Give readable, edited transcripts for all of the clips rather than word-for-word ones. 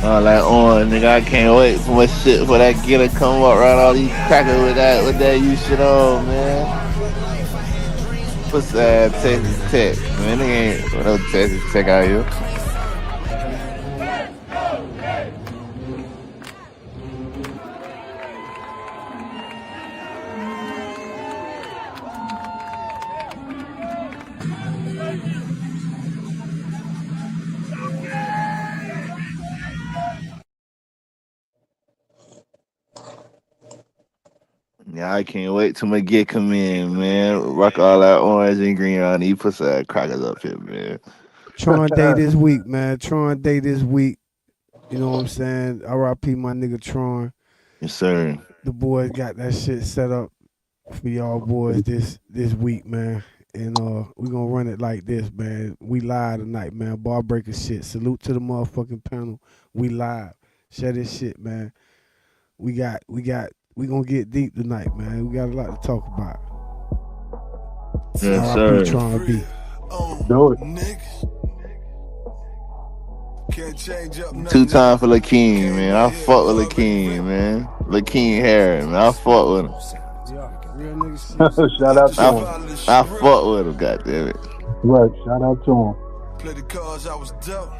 Like on nigga, I can't wait for my shit for that getter come up around all these crackers with that you shit on, man. Pussy ass Texas Tech, man. Nigga ain't no Texas Tech out here. Yeah, I can't wait till my get come in, man. Rock all that orange and green on these pussy ass crackers up here, man. Tron Day this week, man. Tron Day this week. You know what I'm saying? R.I.P. my nigga Tron. Yes, sir. The boys got that shit set up for y'all boys this week, man. And we gonna run it like this, man. We live tonight, man. Bar breaker shit. Salute to the motherfucking panel. We live. Share this shit, man. We gonna get deep tonight, man. We got a lot to talk about. Yes, R.I.P. sir. Tron B. Do it. Two time for Lakeem, man. I fuck with Lakeem, man. Lakeem Harris, man. I fuck with him. Yeah, real nigga shit. Shout out to him. I fuck with him, goddamn it. Right, shout out to him. Play the cards I was dealt.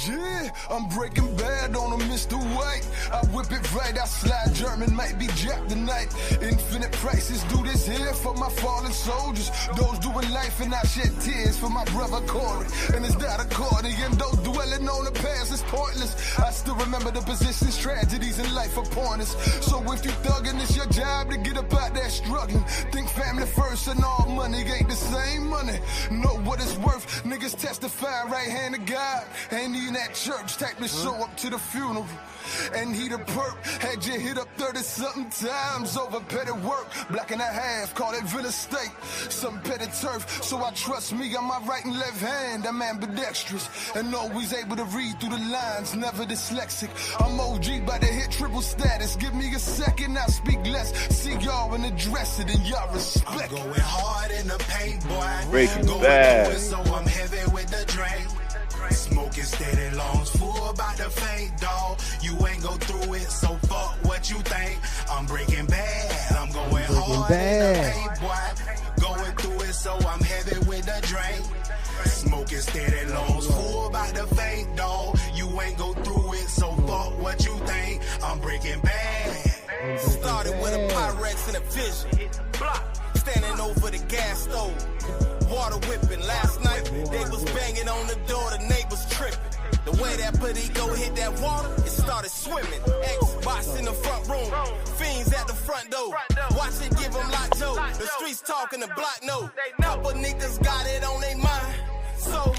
Yeah, I'm breaking bad on a Mr. White. I whip it right, I slide German, might be Jack tonight. Infinite prices do this here for my fallen soldiers. Those doing life and I shed tears for my brother Corey. And it's that accordion, those dwelling on the past is pointless. I still remember the positions, tragedies in life are pointless. So if you thuggin', it's your job to get up out there struggling. Think family first and all money ain't the same money. Know what it's worth, niggas testify right hand to God. Ain't in that church type to show up to the funeral. And he the perp, had you hit up 30-something times over petty work. Black and a half, call it real estate, some petty turf. So I trust me on my right and left hand, I'm ambidextrous. And always able to read through the lines, never dyslexic. I'm OG by the hit triple status. Give me a second, I speak less. See y'all and address it and y'all respect. I'm going hard in the paint, boy. Breaking Going Bad. through it, so I'm heavy with the drink. Smoking steady, lungs full about the faint, dog. You ain't go through it, so fuck what you think. I'm breaking bad, I'm going hard in the paint, boy. Going through it, so I'm heavy with the drink. Smoking steady, lungs full about the faint, dog. You ain't go through it, so fuck what you think. I'm breaking bad. Started with a Pyrex and a vision. Standing over the gas stove. Water whipping. Last night, they was banging on the door, the neighbors tripping. The way that Padico hit that water, it started swimming. Xbox in the front room, fiends at the front door. Watch it give them like Joe. The streets talking, the block know. Couple niggas got it on their mind. So,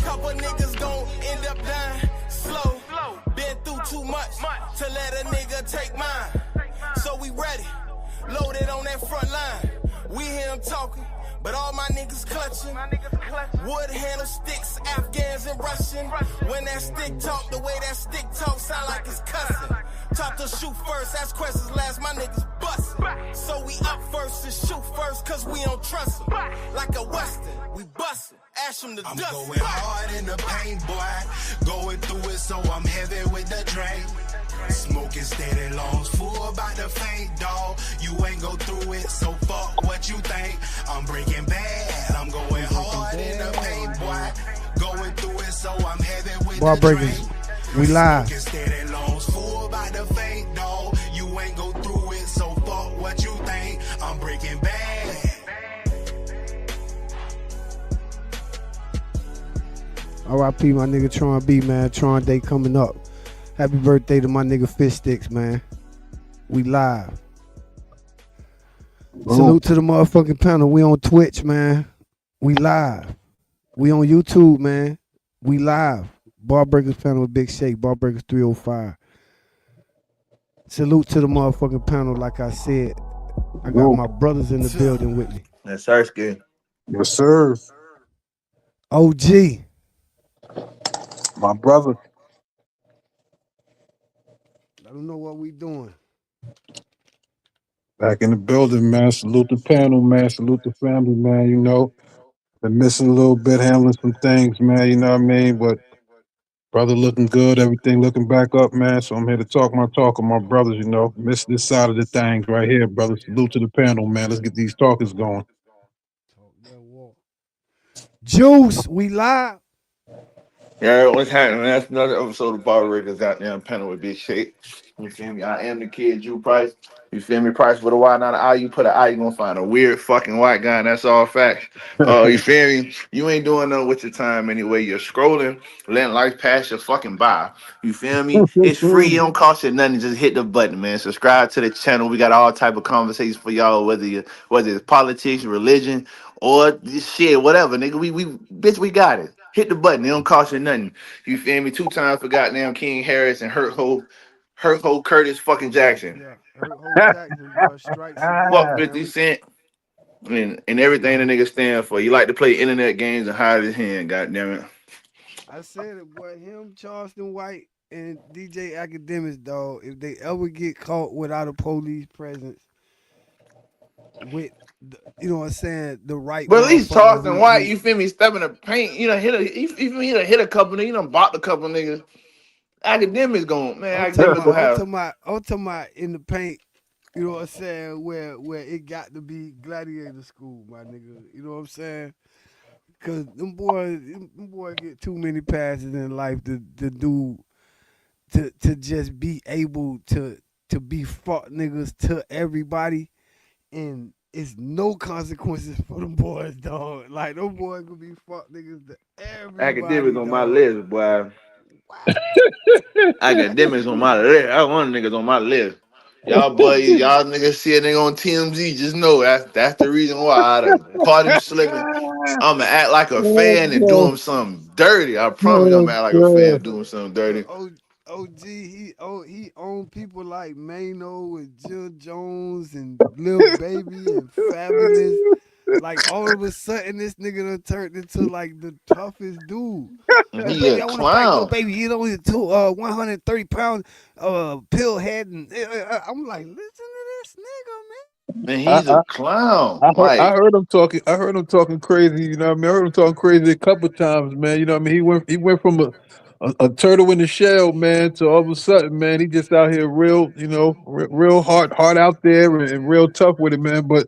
couple niggas gon' end up dying slow. Been through too much to let a nigga take mine. So we ready, loaded on that front line. We hear him talking, but all my niggas clutching. Wood handle sticks, Afghans and Russian. When that stick talk, the way that stick talk sound like it's cussing. Talk to shoot first, ask questions last, my niggas bustin'. So we up first and shoot first, cause we don't trust them. Like a western, we bustin', ash them to I'm dust. going hard in the paint, boy. Going through it, so I'm heavy with the drink. Smoking steady, lungs full about the faint, dog. You ain't go through it, so fuck what you think. I'm breaking bad, I'm going hard in the paint, boy. Going through it, so I'm heavy with Bar the breakers. drink. We live. Smoking steady, lungs full about the faint, dog. You ain't go through it, so fuck what you think. I'm breaking bad. R.I.P. my nigga Tron B, man. Tron Day coming up. Happy birthday to my nigga Fish Sticks, man. We live. Salute to the motherfucking panel. We on Twitch, man. We live. We on YouTube, man. We live. Bar Breakers panel with Big Shake. Bar Breakers 305. Salute to the motherfucking panel. Like I said, I got my brothers in the building with me. That's Sarsky. Yes, sir. OG. My brother. Let them know what we doing. Back in the building, man. Salute the panel, man. Salute the family, man. You know, been missing a little bit, handling some things, man. You know what I mean? But Brother looking good, everything looking back up, man. So I'm here to talk my talk with my brothers, Miss this side of the things right here, brother. Salute to the panel, man. Let's get these talkers going. Talk that walk. Juice, we live. Yeah, what's happening? That's another episode of Bar Breakers Goddamn Panel with Big Shake. You feel me? I am the kid, Drew Price. You feel me? Price with a Y, not an I. You put an I, you gonna find a weird fucking white guy, and that's all facts. You feel me? You ain't doing nothing with your time anyway. You're scrolling, letting life pass your fucking by. You feel me? It's free. It don't cost you nothing. Just hit the button, man. Subscribe to the channel. We got all type of conversations for y'all, whether it's politics, religion, or this shit, whatever, nigga. We bitch, we got it. Hit the button. It don't cost you nothing. You feel me? Two times for goddamn King Harris and Hurt Ho Curtis fucking Jackson. Yeah, Hurt Ho Jackson, bro. Strikes Fuck again, man. 50 Cent and everything the nigga stand for. You like to play internet games and hide his hand, goddamn it. I said it, boy. Him, Charleston White, and DJ Academics, dog. If they ever get caught without a police presence, with you know what I'm saying, the right But at least motherfucker Charleston White, who you feel me, stepping the paint, he done hit a couple niggas, you done bought a couple niggas. Academics going, man, academics gonna have. I'm talking about in the paint. You know what I'm saying? Where it got to be gladiator school, my nigga. You know what I'm saying? Cause them boys get too many passes in life to do to just be able to be fuck niggas to everybody, and it's no consequences for them boys, dog. Like them boys gonna be fuck niggas to Academics everybody, on my dog. list, boy. What? Academics on my list. I want niggas on my list. Y'all boys, y'all niggas see a nigga on TMZ, just know that's the reason why I done caught him slipping. I'ma act like a fan and do Oh, him something dirty. I promise you, oh, I'ma act like a fan God. doing something Look, dirty. OG, he owned people like Mano and Jill Jones and Lil Baby and Fabulous. Like all of a sudden, this nigga done turned into like the toughest dude. And Lil he a Baby, I want to fight Lil clown. Baby. He's only 130 pound pill head, and I'm like, listen to this nigga, And I, he's a I, clown. I Like, heard him talking. I heard him talking crazy. You know what I mean? I heard him talking crazy a couple times, man. You know what I mean? He went from a turtle in the shell, man, to all of a sudden, man, he just out here real, real hard out there and real tough with it, man. But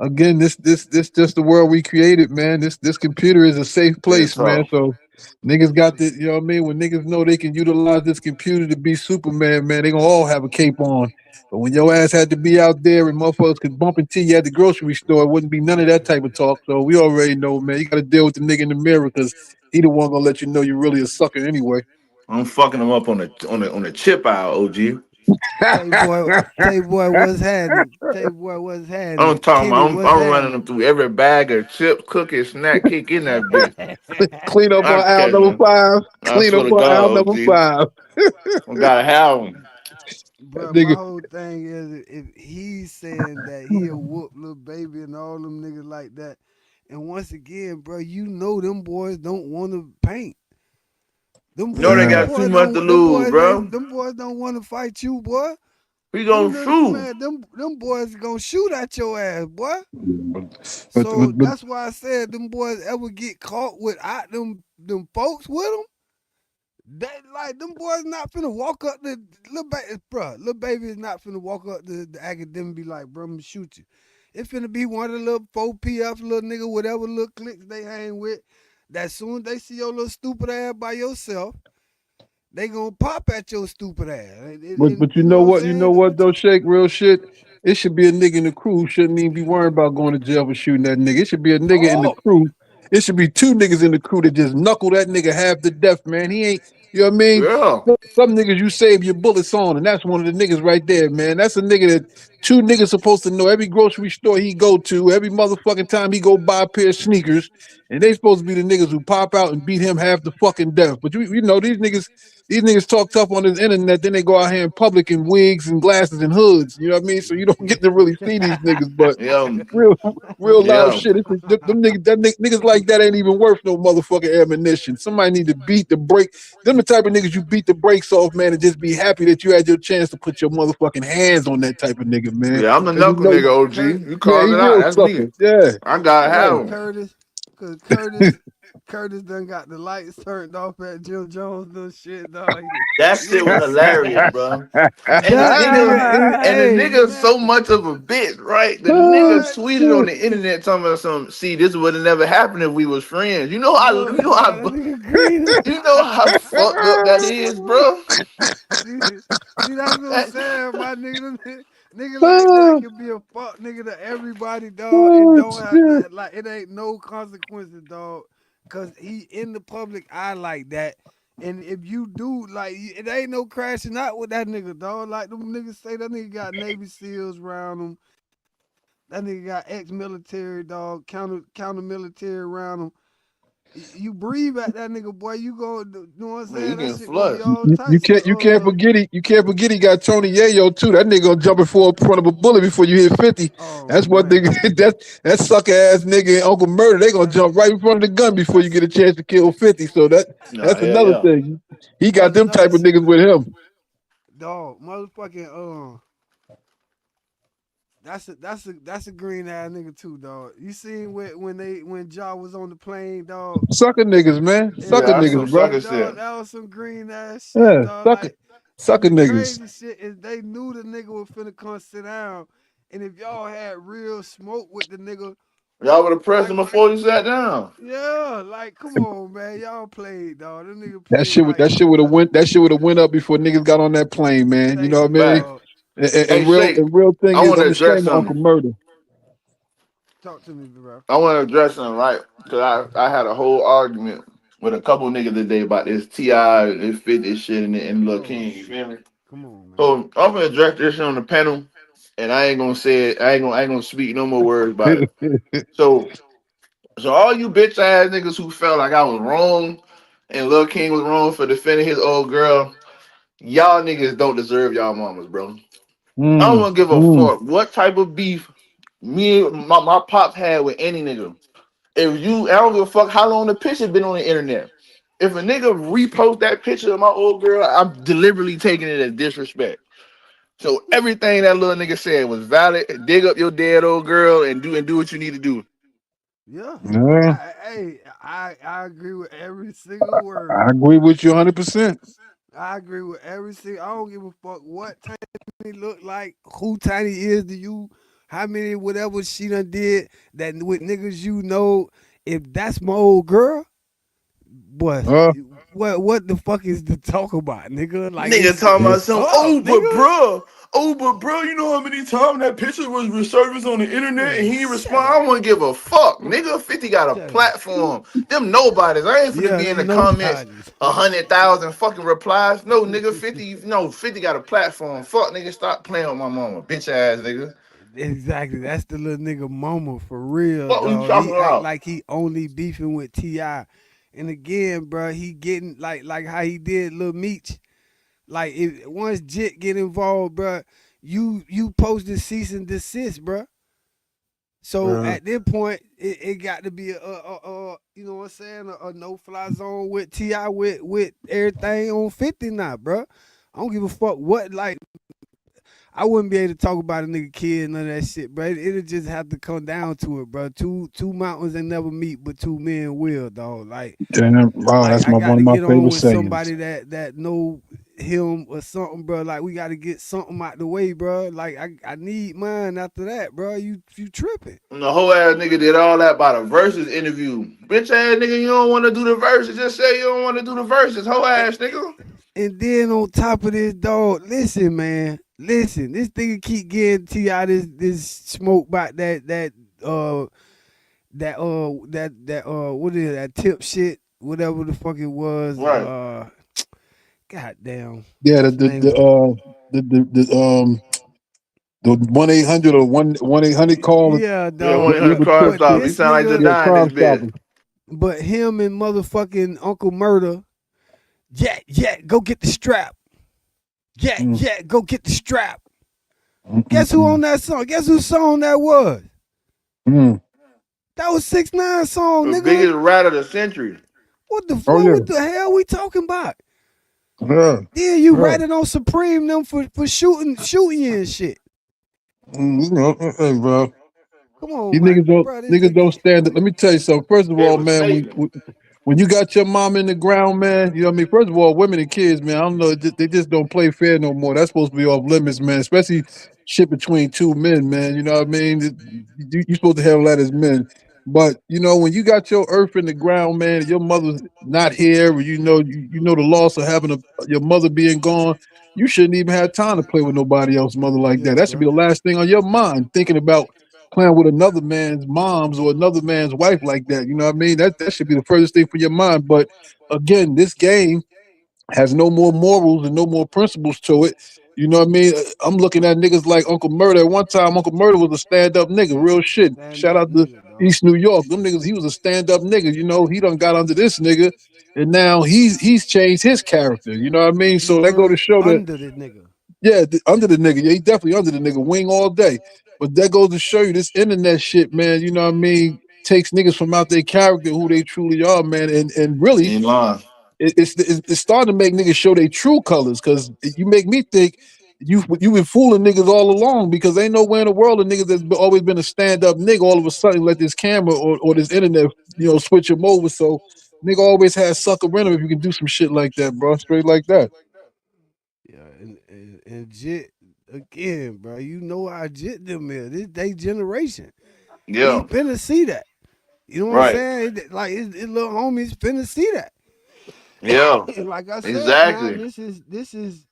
again, this just the world we created, man. This computer is a safe real place, man. talk. So niggas got the, you know what I mean? When niggas know they can utilize this computer to be Superman, man, they gonna all have a cape on. But when your ass had to be out there and motherfuckers could bump into you at the grocery store, it wouldn't be none of that type of talk. So we already know, man. You got to deal with the nigga in the mirror because he the one gonna let you know you really a sucker anyway. I'm fucking him up on the chip aisle, OG. Tay boy, what's happening? Tay boy, what's I'm happening? talking Kenny, about what's I'm running happening? them through every bag of chips, cookies, snack, kick in that bitch. Clean up I on aisle catch number them. 5. I Clean swear up to on aisle God, number OG. 5. We gotta have them. Bro, my Nigga, whole thing is if he's saying that he'll whoop Lil Baby and all them niggas like that, and once again, bro, you know them boys don't want to paint. Them You know boys, they them uh, got too boys much to don't, them lose, boys bro. ain't, them boys don't want to fight you, boy. We gonna shoot. Them boys gonna shoot at your ass, boy. So but that's why I said them boys ever get caught without them folks with them. They like them boys not finna walk up to little baby, bro. Little baby is not finna walk up to the academic and be like, bro, I'm gonna shoot you. It's finna be one of the little 4PF little nigga, whatever little cliques they hang with. That soon as they see your little stupid ass by yourself, they gonna pop at your stupid ass. And But you you know know what I'm what? You know saying? what though, Shake? Real shit. It should be a nigga in the crew who shouldn't even be worrying about going to jail for shooting that nigga. It should be a nigga in the Oh, crew. It should be two niggas in the crew that just knuckle that nigga half to death, man. He ain't, you know what I mean? Yeah. Some niggas you save your bullets on, and that's one of the niggas right there, man. That's a nigga that two niggas supposed to know every grocery store he go to, every motherfucking time he go buy a pair of sneakers, and they supposed to be the niggas who pop out and beat him half the fucking death. But you know these niggas talk tough on the internet, then they go out here in public in wigs and glasses and hoods. You know what I mean? So you don't get to really see these niggas. But Yeah. real, real loud Yeah. shit. Them niggas, niggas like that ain't even worth no motherfucking ammunition. Somebody need to beat the break. Them the type of niggas you beat the brakes off, man, and just be happy that you had your chance to put your motherfucking hands on that type of nigga, man. Yeah, I'm the Because you knuckle know, nigga, OG. Kurt, You yeah, called he it out. real That's me. sucker. Yeah, I gotta yeah. have Hey them. Curtis, Cause Curtis done got the lights turned off at Jim Jones little shit, dog. That You shit know was what I'm saying? hilarious, bro. And the That nigga is, nigga, and the hey nigga so man, much of a bitch, right? The nigga what? tweeted on the internet talking about some. See, this would have never happened if we was friends. Look, dog, that nigga green as You know how fucked up that is, bro. see, see, that's what I'm That, saying, my nigga. Nigga like that can be a fuck nigga to everybody, dog, and Oh don't have shit. nothing. Like it ain't no consequences, dog. Cause he in the public eye like that. And if you do, like, it ain't no crashing out with that nigga, dog. Like them niggas say, that nigga got Navy SEALs around him. That nigga got ex-military, dog, counter military around him. You breathe at that nigga, boy, you go, you know what I'm man, you saying? That getting shit gonna be flushed. all You types can't you can't forget he got Tony Yayo too. That nigga gonna jump in front of a bullet before you hit 50. oh That's what nigga man. that sucker ass nigga and Uncle Murder, they gonna jump right in front of the gun before you get a chance to kill 50. So Nah, that's yeah, another yeah. thing. He got That's them another type of niggas with him. dog, motherfucking that's a green ass nigga too, dog. You seen when Ja was on the plane, dog, Sucker niggas, man. and Sucker Yeah, that's niggas, some bro. sucker dog, shit. that was some green ass shit, Yeah, dog. Like, and sucker the niggas. crazy shit is they knew the nigga was finna come sit down, and if y'all had real smoke with the nigga, Y'all would have pressed like, him before you sat down. yeah, like, come on, man, y'all played, dog. That nigga That played shit would like, that shit would have went up before niggas got on that plane, man. You thank know what you, I mean? Back. dog. Hey, Shay, And real thing I is want to I'm address ashamed of Uncle something. Murder. Talk to me, bro. I want to address something, right? Because I had a whole argument with a couple niggas today about this T.I. and 50 shit and Lil Oh King. You shit, feel me? come on, man. So I'm gonna address this shit on the panel, and I ain't gonna say it. I ain't gonna speak no more words about it. So, so all you bitch ass niggas who felt like I was wrong and Lil King was wrong for defending his old girl, y'all niggas don't deserve y'all mamas, bro. I don't Mm, wanna give a mm. fuck what type of beef my pops had with any nigga. If you, I don't give a fuck how long the picture been on the internet. If a nigga repost that picture of my old girl, I'm deliberately taking it as disrespect. So everything that little nigga said was valid. Dig up your dead old girl and do what you need to do. Yeah. Yeah, I agree with every single I word. agree with you 100%. I agree with every single. I don't give a fuck what Tiny look like, who Tiny is to you, how many whatever she done did that with niggas you know. If that's my old girl, boy, Uh, what the fuck is to talk about, nigga? Like Nigga talking about it's some, up, nigga. oh, but bro, you know how many times that picture was resurfaced on the internet and Man, he ain't shut respond? up. I wouldn't give a fuck. Nigga, 50 got a Shut up. platform. Them nobodies. I ain't finna Yeah, be in them the comments nobodies. 100,000 fucking replies. No, nigga, 50, no, 50 got a platform. Fuck, nigga, stop playing with my mama. Bitch ass nigga. Exactly. That's the little nigga mama for real, What you dog. talking He act about? like he only beefing with T.I. And again, bro, he getting like how he did Lil Meech. Like if once Jit get involved, bro, you posted cease and desist, bro. So uh, at this point, it got to be you know what I'm saying, a no fly zone with Ti with everything on 50 now, bro. I don't give a fuck what like. I wouldn't be able to talk about a nigga kid and none of that shit, bro. It'll just have to come down to it, bro. Two mountains that never meet, but two men will, dog. damn, wow, Like that's I got one to of my get on favorite with sayings. somebody that know him or something, bro. Like we got to get something out the way, bro. Like I need mine after that, bro. You tripping? And the whole ass nigga did all that by the verses interview. Bitch ass nigga, you don't want to do the verses. Just say you don't want to do the verses. Whole And, ass nigga. and then on top of this, dog, listen, man, listen. This nigga keep getting Ti this smoke about that what is it, that tip shit, whatever the fuck it was. Right. Goddamn, Yeah, what's the name of the 1-800 or 1-800 call. yeah, Yeah, dog. 1-800 But Crime but Stop. He this sound like nigga, just Yeah, dying Crime this bitch. Stoppers. but him and motherfucking Uncle Murder, yeah, go get the strap. Mm, Go get the strap. mm, mm, Guess who on mm, that song? Guess whose song that was? mm. That was 6ix9ine song, The nigga. biggest rat of the century. What the Oh fuck? yeah, What the hell we talking about? yeah, Yeah, you yeah. ratted on Supreme them for shooting you and shit. You know, hey, bro. Come on, These my bro. niggas don't stand it. Let me tell you something. First of It all, was man, statement. when you got your mom in the ground, man, you know what I mean? First of all, women and kids, man, I don't know, they just don't play fair no more. That's supposed to be off limits, man, especially shit between two men, man. You know what I mean? You're supposed to handle that as men. But, you know, when you got your earth in the ground, man, and your mother's not here, or you know the loss of having your mother being gone, you shouldn't even have time to play with nobody else's mother like that. Yeah, That should be bro. the last thing on your mind, thinking about playing with another man's moms or another man's wife like that. You know what I mean? That should be the furthest thing from your mind. But again, this game has no more morals and no more principles to it. You know what I mean? I'm looking at niggas like Uncle Murder. At one time, Uncle Murder was a stand-up nigga, real shit. Stand Shout up out to nigga, dog. East New York. Them niggas, he was a stand-up nigga. You know, he done got under this nigga, and now he's changed his character. You know what I mean? He So that go to word show that under the nigga. yeah, under the nigga. Yeah, he definitely under the nigga. Wing all day. But that goes to show you this internet shit, man. You know what I mean? Takes niggas from out their character, who they truly are, man. And really, In line. it's starting to make niggas show their true colors. Because you make me think you been fooling niggas all along. Because ain't nowhere in the world a nigga that's always been a stand up nigga all of a sudden let this camera or this internet, switch him over. So nigga always has sucker in him if you can do some shit like that, bro. Straight like that. Yeah, and Jit again, bro. You know how Jit them is. This they generation. He Yeah. finna see that. You know what I'm Right. saying? Like his little homies finna see that. Yeah. And like I said, now Exactly. this is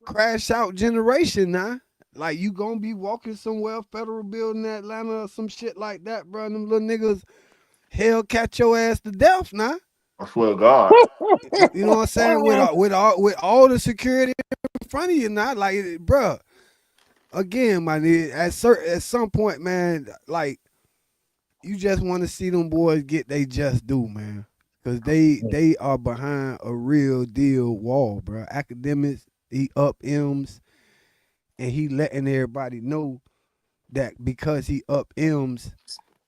crash out generation now. Like you gonna be walking somewhere, federal building in Atlanta or some shit like that, bro. And them little niggas hell catch your ass to death now. I swear to God. You know what I'm saying? With all the security in front of you now, like, bro. Again, my nigga, at some point, man, like you just want to see them boys get they just due, man. Cause they are behind a real deal wall, bro. Academics, he up M's and he letting everybody know that because he up M's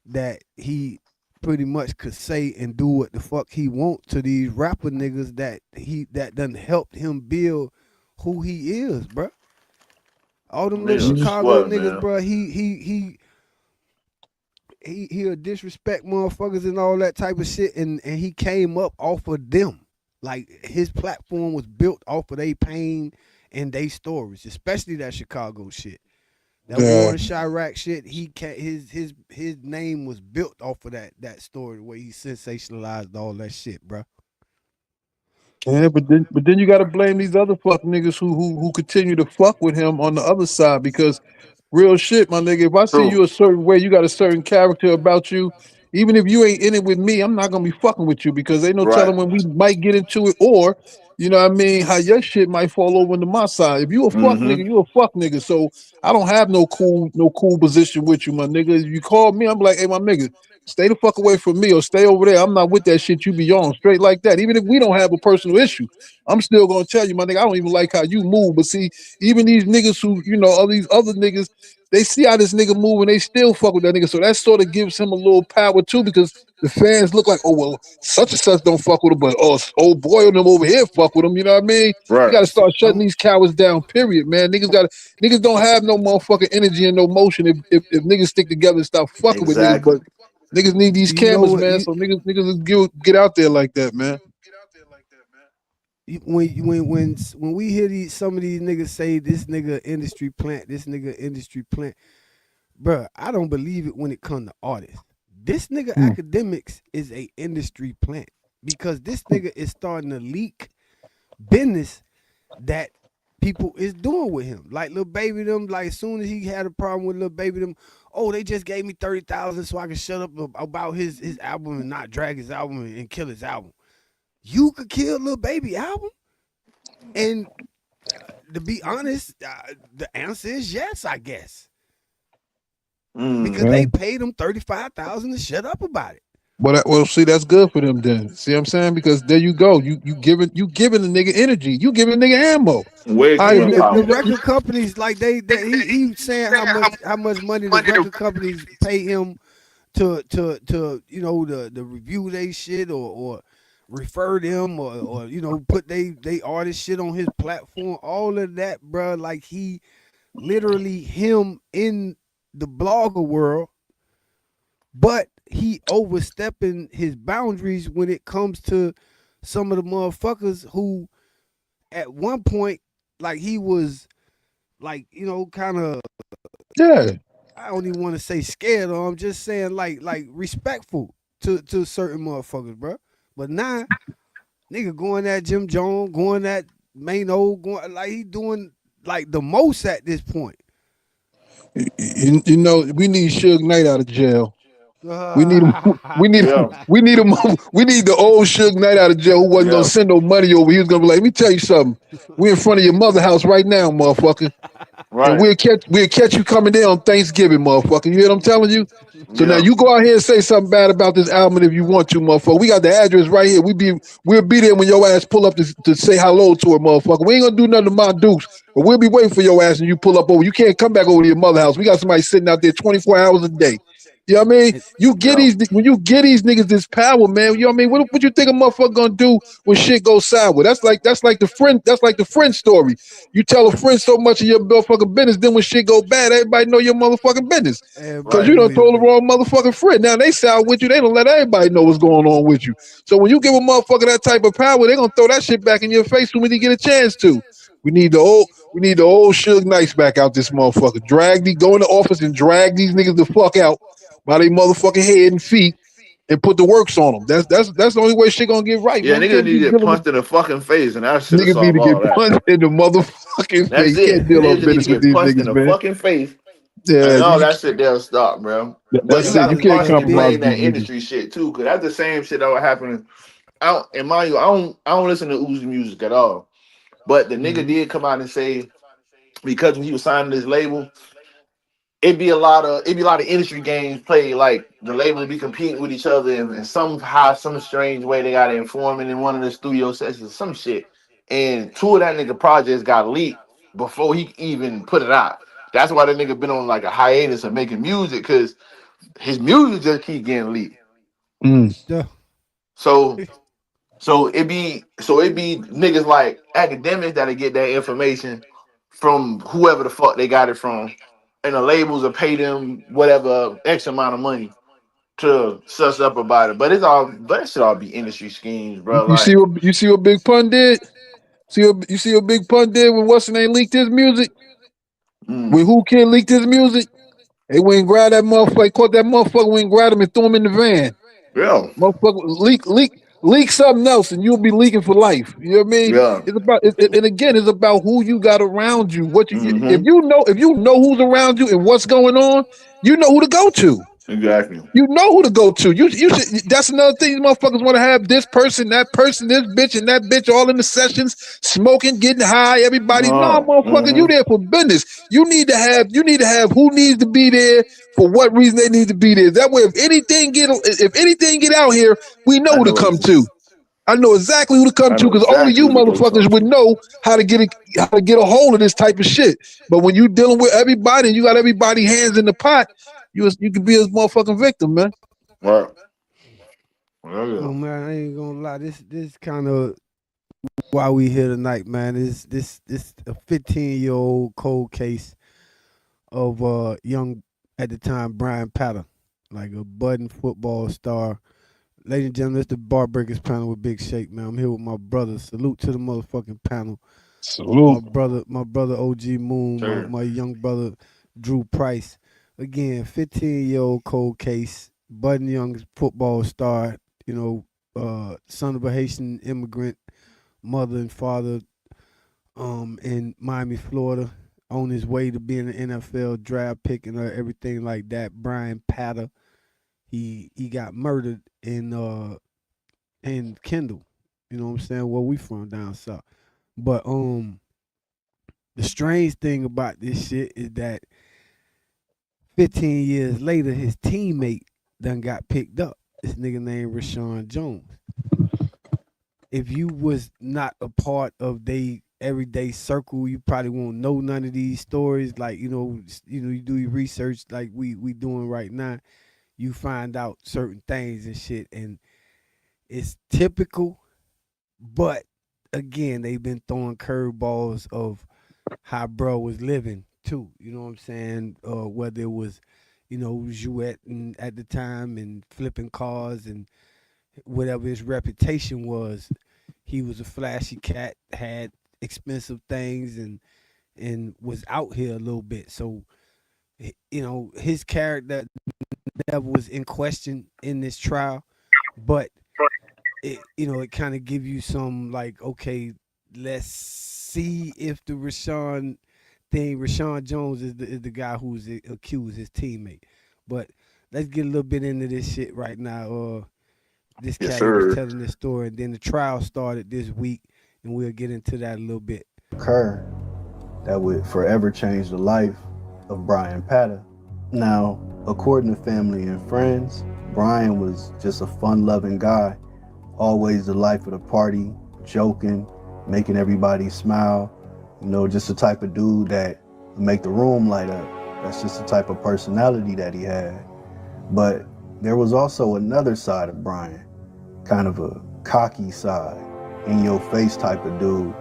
that he pretty much could say and do what the fuck he want to these rapper niggas that done helped him build who he is, bro. All them little Yeah. Chicago Swear, niggas, man. bro. He'll disrespect motherfuckers and all that type of shit, and he came up off of them. Like his platform was built off of their pain and their stories, especially that Chicago shit. That Yeah. Warren Chirac shit, his name was built off of that story, the way he sensationalized all that shit, bro. Yeah, but then you got to blame these other fuck niggas who continue to fuck with him on the other side because real shit, my nigga. If I see True. you a certain way, you got a certain character about you. Even if you ain't in it with me, I'm not gonna be fucking with you because ain't no Right. telling when we might get into it or you know what I mean, how your shit might fall over into my side. If you a fuck Mm-hmm. nigga, you a fuck nigga. So I don't have no cool position with you, my nigga. If you call me, I'm like, hey, my nigga, stay the fuck away from me or stay over there. I'm not with that shit you be on. Straight like that. Even if we don't have a personal issue, I'm still gonna tell you, my nigga, I don't even like how you move. But see, even these niggas who, all these other niggas, they see how this nigga move and they still fuck with that nigga. So that sort of gives him a little power too, because the fans look like, oh well, such and such don't fuck with him, but oh, old boy and them over here fuck with him. You know what I mean? You Right. got to start shutting I'm these cowards down. Period, man. Niggas don't have no motherfucking energy and no motion if niggas stick together and stop fucking with niggas. Exactly. But niggas need these you know cameras, what man. you So niggas get out there like that, man. when we hear some of these niggas say this nigga industry plant, this nigga industry plant, bruh, I don't believe it when it comes to artists. This nigga Mm. academics is a industry plant because this nigga is starting to leak business that people is doing with him. Like little baby them, like as soon as he had a problem with little baby them, oh they just gave me 30,000 so I can shut up about his album and not drag his album and kill his album. You could kill little baby album, and to be honest, the answer is yes, I guess, Mm. because Yeah. they paid him 35,000 to shut up about it. Well, see, that's good for them then. See what I'm saying? Because there you go. You giving the nigga energy. You giving the nigga ammo. Way All right, giving And the power. record companies, like he saying how much money the record companies pay him to the review they shit or refer them or put they artist shit on his platform. All of that, bro. Like he literally him in the blogger world but he overstepping his boundaries when it comes to some of the motherfuckers who at one point, like he was like, kind of, Yeah. I don't even want to say scared of. I'm just saying like respectful to certain motherfuckers, bro. But now, nigga going at Jim Jones, going at Mano, going like he doing like the most at this point. You know, we need Suge Knight out of jail. We need him. We need him. Yeah, We need him. We need the old Suge Knight out of jail who wasn't gonna yeah, send no money over. He was gonna be like, "Let me tell you something. We in front of your mother house right now, motherfucker, and right. we'll catch you coming there on Thanksgiving, motherfucker. You hear what I'm telling you? So now Yeah, you go out here and say something bad about this album if you want to, motherfucker. We got the address right here. We'll be there when your ass pull up to say hello to her, motherfucker. We ain't gonna do nothing to my dukes, but we'll be waiting for your ass and you pull up over. You can't come back over to your mother house. We got somebody sitting out there 24 hours a day. You know what I mean? And You get yeah. these when you get these niggas this power, man. You know what I mean? What you think a motherfucker gonna do when shit goes sideways? That's like the friend story. You tell a friend so much of your motherfucking business, then when shit go bad, everybody know your motherfucking business. Cause everybody Right. you know done your told the business. wrong motherfucking friend. Now they side with you, they don't let everybody know what's going on with you. So when you give a motherfucker that type of power, they gonna throw that shit back in your face when they get a chance to. We need the old Suge Knights back out this motherfucker. Go in the office and drag these niggas the fuck out by their motherfucking head and feet and put the works on them. That's the only way shit gonna get right, Yeah, man. We niggas can't need be to get dealing with punched in the fucking face, and that should have niggas need solved to get all that. punched in the motherfucking That's face. You it. can't deal no Niggas just need to business with get these punched in niggas, the man. fucking face, Yeah, and all that shit they'll stop, bro. But you that's it. You gotta can't And partially compromise then blame with these that niggas. industry shit too, cause that's the same shit that was happening. I don't, and mind you, I don't listen to Uzi music at all. But the nigga mhm. did come out and say because when he was signing this label, it'd be a lot of industry games played. Like the labels be competing with each other, and somehow, some strange way, they got an informant in one of the studio sessions, some shit. And two of that nigga projects got leaked before he even put it out. That's why that nigga been on like a hiatus of making music because his music just keep getting leaked. Mm. Duh. So so it be niggas like academics that'll get that information from whoever the fuck they got it from, and the labels will pay them whatever X amount of money to suss up about it. But that should all be industry schemes, bro. Like, You see what Big Pun did? You see what Big Pun did when what's the name leaked his music? mm, When Who Kid leaked his music? They went and grabbed that motherfucker, caught that motherfucker, went and grabbed him and threw him in the van. yeah, Motherfucker, leak something else, and you'll be leaking for life. You know what I mean? yeah, It's about, and again, it's about who you got around you. mm-hmm, If you know who's around you and what's going on, you know who to go to. exactly. You know who to go to. You should. That's another thing. These motherfuckers want to have this person, this bitch, and that bitch all in the sessions, smoking, getting high. Everybody, nah, No, motherfucker, you mm-hmm, there for business. You need to have who needs to be there for what reason they need to be there. That way, if anything get out here, we know I who to know what come to to. do. I know exactly who to come I to know because only exactly you who to go motherfuckers talk would to. know how to get a hold of this type of shit. But when you dealing with everybody and you got everybody hands in the pot, you can be a motherfucking victim, man. Right. Well, Oh yeah. man, I ain't gonna lie. This kind of why we here tonight, man. This a 15-year-old cold case of young at the time Bryan Patter, like a budding football star. Ladies and gentlemen, it's the Bar Breakers panel with Big Shake, man. I'm here with my brother. Salute to the motherfucking panel. Salute. My brother OG Moon, Sure. my young brother Drew Price. Again, 15-year-old cold case, budding young football star, son of a Haitian immigrant, mother and father in Miami, Florida, on his way to being an NFL draft pick and everything like that. Bryan Patter, he got murdered in Kendall. You know what I'm saying? Where we from down south. But the strange thing about this shit is that 15 years later, his teammate done got picked up. This nigga named Rashawn Jones. If you was not a part of they everyday circle, you probably won't know none of these stories. Like you do your research like we doing right now. You find out certain things and shit, and it's typical. But again, they've been throwing curveballs of how bro was living too. You know what I'm saying? Whether it was Jouet and at the time and flipping cars and whatever his reputation was. He was a flashy cat, had expensive things, and was out here a little bit. So his character never was in question in this trial, but it kind of give you some like, okay, let's see if the Rashawn thing. Rashawn Jones is the guy who's accused, his teammate. But let's get a little bit into this shit right now. This Yes, cat was sir. telling this story, and then the trial started this week, and we'll get into that a little bit. Occur that would forever change the life of Bryan Patta. Now, according to family and friends, Bryan was just a fun-loving guy, always the life of the party, joking, making everybody smile. Just the type of dude that would make the room light up. That's just the type of personality that he had. But there was also another side of Bryan, kind of a cocky side, in-your-face type of dude,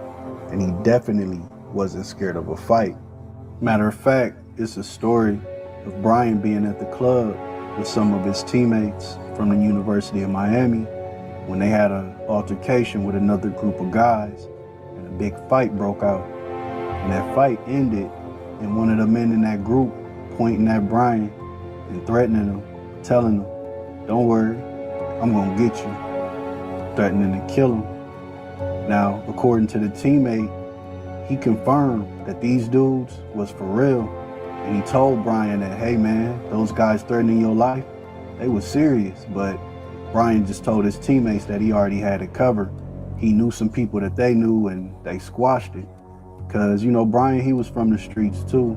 and he definitely wasn't scared of a fight. Matter of fact, it's a story of Bryan being at the club with some of his teammates from the University of Miami when they had an altercation with another group of guys, and a big fight broke out. And that fight ended, and one of the men in that group pointing at Bryan and threatening him, telling him, "Don't worry, I'm gonna get you," threatening to kill him. Now, according to the teammate, he confirmed that these dudes was for real, and he told Bryan that, "Hey man, those guys threatening your life, they was serious," but Bryan just told his teammates that he already had it covered. He knew some people that they knew, and they squashed it. Because, Bryan, he was from the streets too,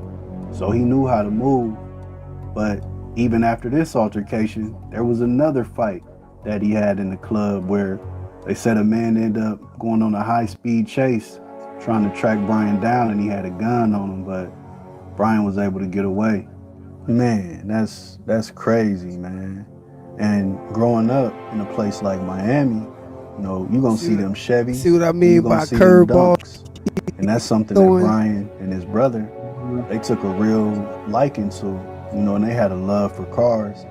so he knew how to move. But even after this altercation, there was another fight that he had in the club where they said a man ended up going on a high-speed chase, trying to track Bryan down, and he had a gun on him, but Bryan was able to get away. Man, that's crazy, man. And growing up in a place like Miami, you're going to see them Chevys. See what I mean by curveball? curveballs? And that's something that Bryan and his brother, they took a real liking to, and they had a love for cars.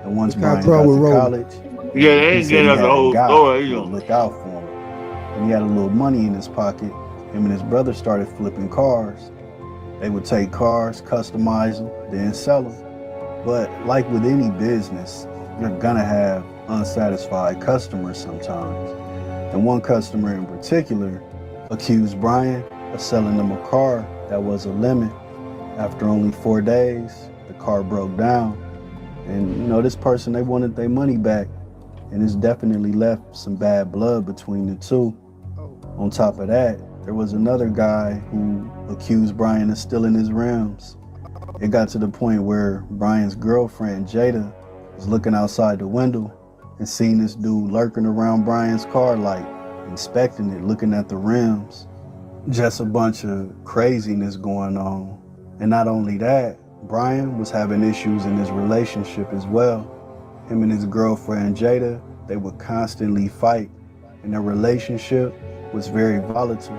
And once Bryan got to college, Yeah, they ain't getting us the whole story, look out for him. And he had a little money in his pocket. Him and his brother started flipping cars. They would take cars, customize them, then sell them. But like with any business, you're gonna have unsatisfied customers sometimes. And one customer in particular accused Bryan of selling them a car that was a lemon. After only 4 days, the car broke down. And this person, they wanted their money back. And it's definitely left some bad blood between the two. On top of that, there was another guy who accused Bryan of stealing his rims. It got to the point where Bryan's girlfriend, Jada, was looking outside the window and seeing this dude lurking around Bryan's car light, inspecting it, looking at the rims. Just a bunch of craziness going on. And not only that, Bryan was having issues in his relationship as well. Him and his girlfriend, Jada, they would constantly fight, and their relationship was very volatile.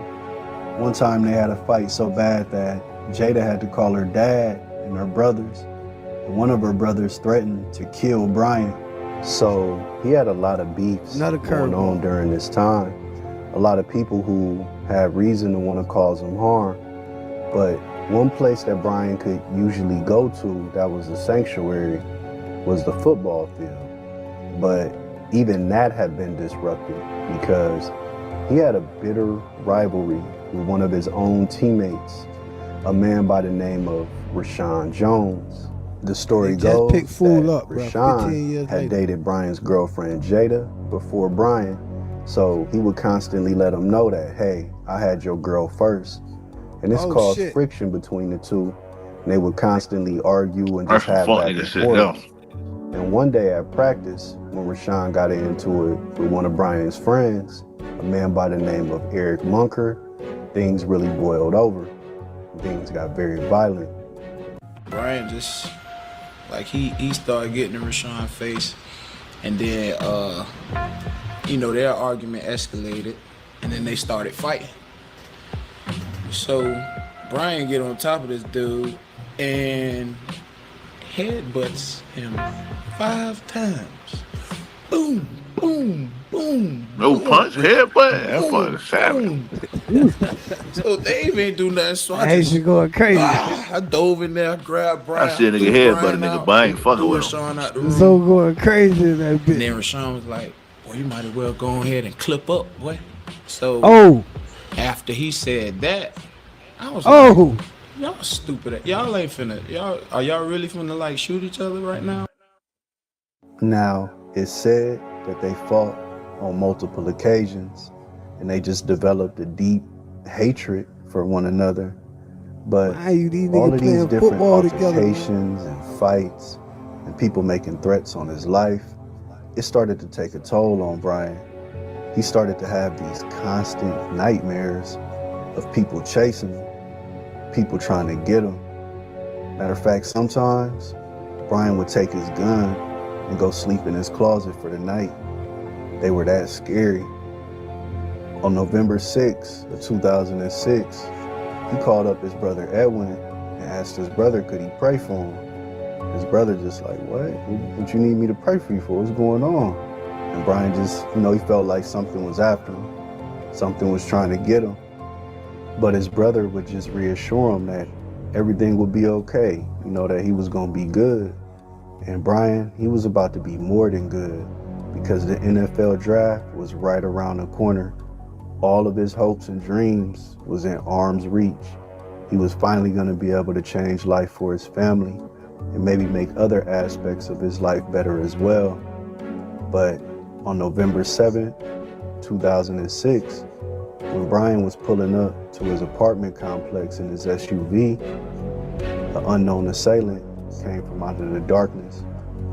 One time they had a fight so bad that Jada had to call her dad and her brothers. And one of her brothers threatened to kill Bryan. So he had a lot of beefs going on during this time. A lot of people who had reason to want to cause him harm. But one place that Bryan could usually go to that was a sanctuary was the football field. But even that had been disrupted because he had a bitter rivalry with one of his own teammates, a man by the name of Rashawn Jones. The story goes that Rashawn had dated Bryan's girlfriend Jada before Bryan, so he would constantly let him know that, hey, I had your girl first. And this caused friction between the two. And they would constantly argue and just have back and forth. And one day at practice, when Rashawn got into it with one of Bryan's friends, a man by the name of Eric Munker, things really boiled over. Things got very violent. Bryan just, he started getting in Rashawn's face, and then, their argument escalated, and then they started fighting. So Bryan get on top of this dude, and headbutts him 5 times. Boom, boom, boom. No boom, punch, headbutt. That boom, fucking savage. boom. So Dave ain't do nothing, so I Asia just going crazy. I dove in there, grabbed I Bryan, see a nigga threw headbutt a Bryan nigga, out, but I ain't threw fucking with him. Rashawn out the room. So going crazy in that And then bitch. Rashawn was like, "Boy, you might as well go ahead and clip up, boy." So Oh, after he said that, I was oh. like, "Y'all stupid. Y'all ain't finna. Are y'all really finna like shoot each other right now?" Now, it's said that they fought on multiple occasions and they just developed a deep hatred for one another. But Why you these all niggas of these playing different football together, man? altercations and fights and people making threats on his life, it started to take a toll on Bryan. He started to have these constant nightmares of people chasing him, people trying to get him. Matter of fact, sometimes Bryan would take his gun and go sleep in his closet for the night. They were that scary. On November 6th of 2006, he called up his brother Edwin and asked his brother could he pray for him. His brother just like, what you need me to pray for you for? What's going on? And Bryan just, he felt like something was after him. Something was trying to get him. But his brother would just reassure him that everything would be okay, that he was gonna be good. And Bryan, he was about to be more than good because the NFL draft was right around the corner. All of his hopes and dreams was in arm's reach. He was finally gonna be able to change life for his family and maybe make other aspects of his life better as well. But on November 7th, 2006, when Bryan was pulling up to his apartment complex in his SUV, an unknown assailant came from out of the darkness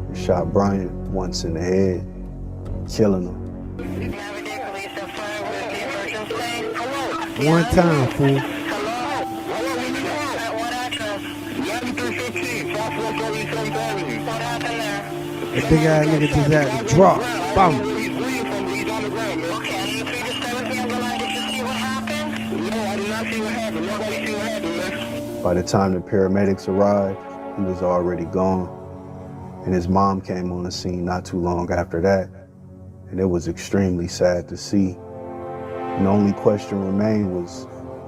and shot Bryan once in the head, killing him. One time, fool. That big ass nigga just had to drop. Bum. By the time the paramedics arrived, he was already gone. And his mom came on the scene not too long after that. And it was extremely sad to see. And the only question remained was,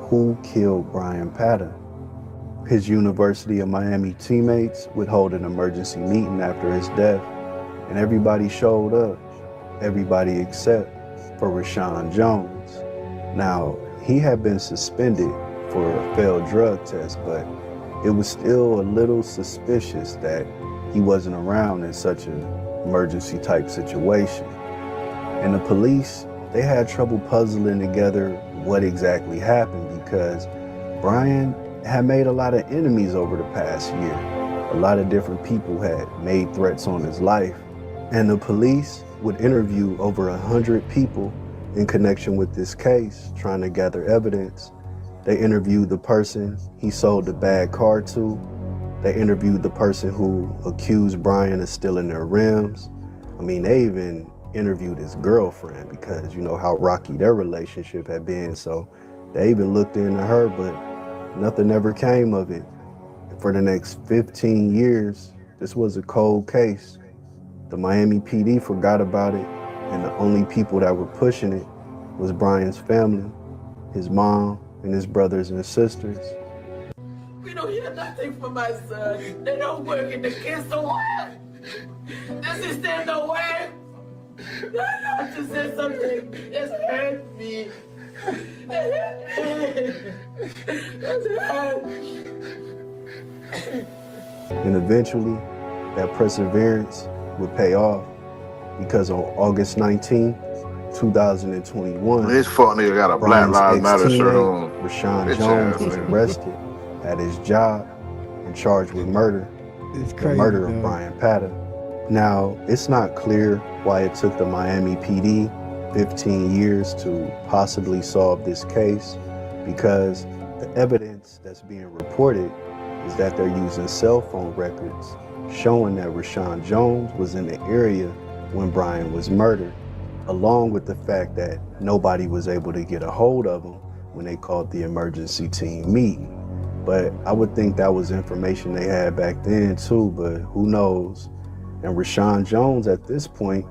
who killed Bryan Patter? His University of Miami teammates would hold an emergency meeting after his death, and everybody showed up, everybody except for Rashawn Jones. Now, he had been suspended for a failed drug test, but it was still a little suspicious that he wasn't around in such an emergency type situation. And the police, they had trouble puzzling together what exactly happened because Bryan had made a lot of enemies over the past year. A lot of different people had made threats on his life. And the police would interview over 100 people in connection with this case, trying to gather evidence. They interviewed the person he sold the bad car to. They interviewed the person who accused Bryan of stealing their rims. I mean, they even interviewed his girlfriend because you know how rocky their relationship had been. So they even looked into her, but nothing ever came of it. For the next 15 years, this was a cold case. The Miami PD forgot about it, and the only people that were pushing it was Bryan's family, his mom, and his brothers and sisters. We don't hear nothing from my son. They don't work in the kids, so what? Does he stand no way? I have to say something. It's hurt me. And eventually, that perseverance would pay off because on August 19, 2021, This fuck nigga got a Black Bryan's Lives Matter shirt ex-teammate, on. Rashawn Bitch Jones, ass was nigga. arrested at his job and charged with murder, It's the crazy, murder of though. Bryan Patter. Now, it's not clear why it took the Miami PD 15 years to possibly solve this case, because the evidence that's being reported is that they're using cell phone records showing that Rashawn Jones was in the area when Bryan was murdered, along with the fact that nobody was able to get a hold of him when they called the emergency team meeting. But I would think that was information they had back then too, but who knows? And Rashawn Jones at this point,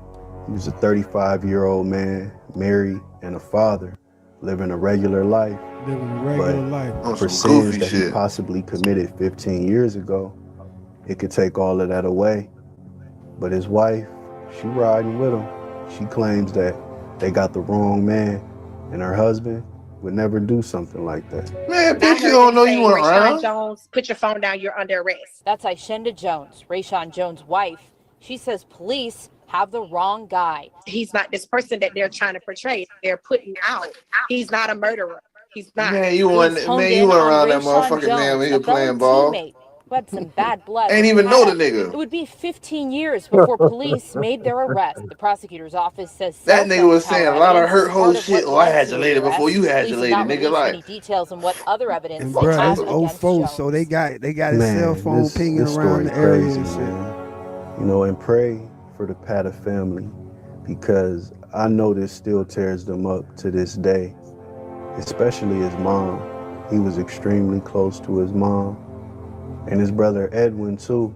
he was a 35-year-old man, married and a father, living a regular life. Living a regular life. For sins that he possibly committed 15 years ago, it could take all of that away. But his wife, she riding with him. She claims that they got the wrong man, and her husband would never do something like that. Man, bitch, you don't know you went around. Jones, put your phone down, you're under arrest. That's Ishenda Jones, Rayshawn Jones' wife. She says police have the wrong guy. He's not this person that they're trying to portray. They're putting out. He's not a murderer. He's not. Man, you went around that motherfucking man when he was playing ball. Who had some bad blood. Ain't even know the nigga. It would be 15 years before police made their arrest. The prosecutor's office says that nigga was saying a lot of hurt whole shit. Oh, I had you later before you had you later, nigga. Like any details on what other evidence. And bro, it's 04, so they got his cell phone pinging around the area and shit. You know, and pray for the Pata family, because I know this still tears them up to this day, especially his mom. He was extremely close to his mom. And his brother Edwin too.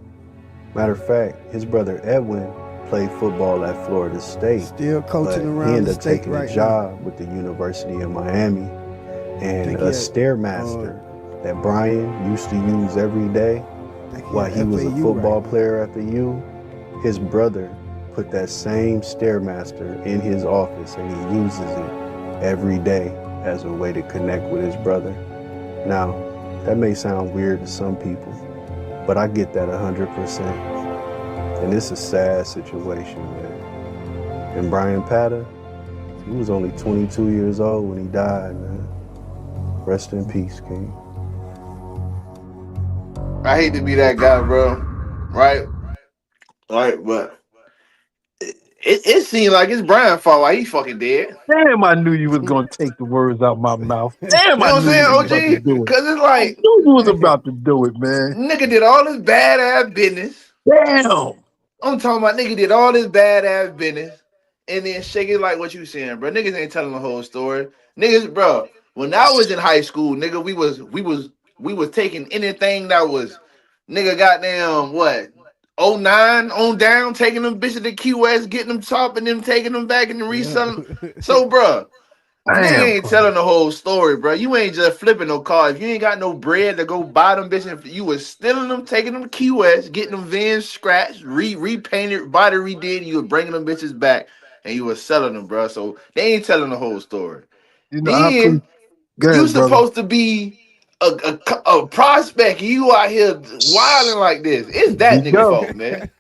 Matter of fact, his brother Edwin played football at Florida State. Still coaching around he ended the up state taking right a job with the University of Miami. And a Stairmaster that Bryan used to use every day while he was a football player at the U, his brother put that same Stairmaster in his office, and he uses it every day as a way to connect with his brother. Now, that may sound weird to some people, but I get that 100%. And it's a sad situation, man. And Bryan Pata, he was only 22 years old when he died, man. Rest in peace, King. I hate to be that guy, bro. Right? But it seemed like it's Bryan's fault why he fucking dead. Damn, I knew you was gonna take the words out my mouth. Damn, you know what I'm saying, OG? Because it's like, I knew you was about to do it, man. Nigga did all this badass business. Damn. I'm talking about nigga did all this badass business and then shake it like what you saying, bro. Niggas ain't telling the whole story. Niggas, bro, when I was in high school, nigga, we was taking anything that was nigga goddamn what? 09 on down, taking them bitches to Key West, getting them top and them taking them back and then reselling them. So, bro, nigga ain't telling the whole story, bro. You ain't just flipping no cars. If you ain't got no bread to go buy them bitches, you was stealing them, taking them to Key West, getting them vans scratched, repainted, body redid, and you were bringing them bitches back and you was selling them, bro. So they ain't telling the whole story. You know, then you supposed to be a prospect, you out here wilding like this. It's that nigga fault, man.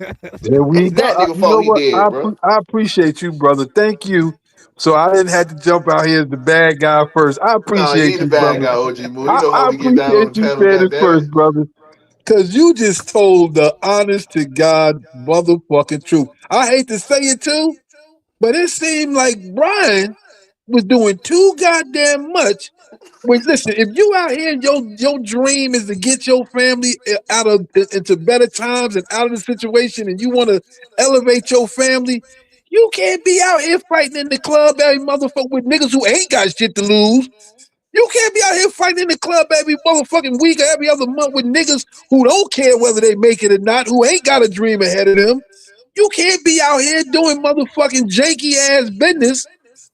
There we go. That nigga fault he dead, bro. I appreciate you, brother. Thank you. So I didn't have to jump out here as the bad guy first. I appreciate you, bad brother. Guy, OG Moon. You know how I we get down on appreciate the you panel, saying it first, brother. Because you just told the honest to God motherfucking truth. I hate to say it too, but it seemed like Bryan was doing too goddamn much. Wait, listen, if you out here and your dream is to get your family out of into better times and out of the situation, and you want to elevate your family, you can't be out here fighting in the club every motherfucker with niggas who ain't got shit to lose. You can't be out here fighting in the club every motherfucking week or every other month with niggas who don't care whether they make it or not, who ain't got a dream ahead of them. You can't be out here doing motherfucking janky ass business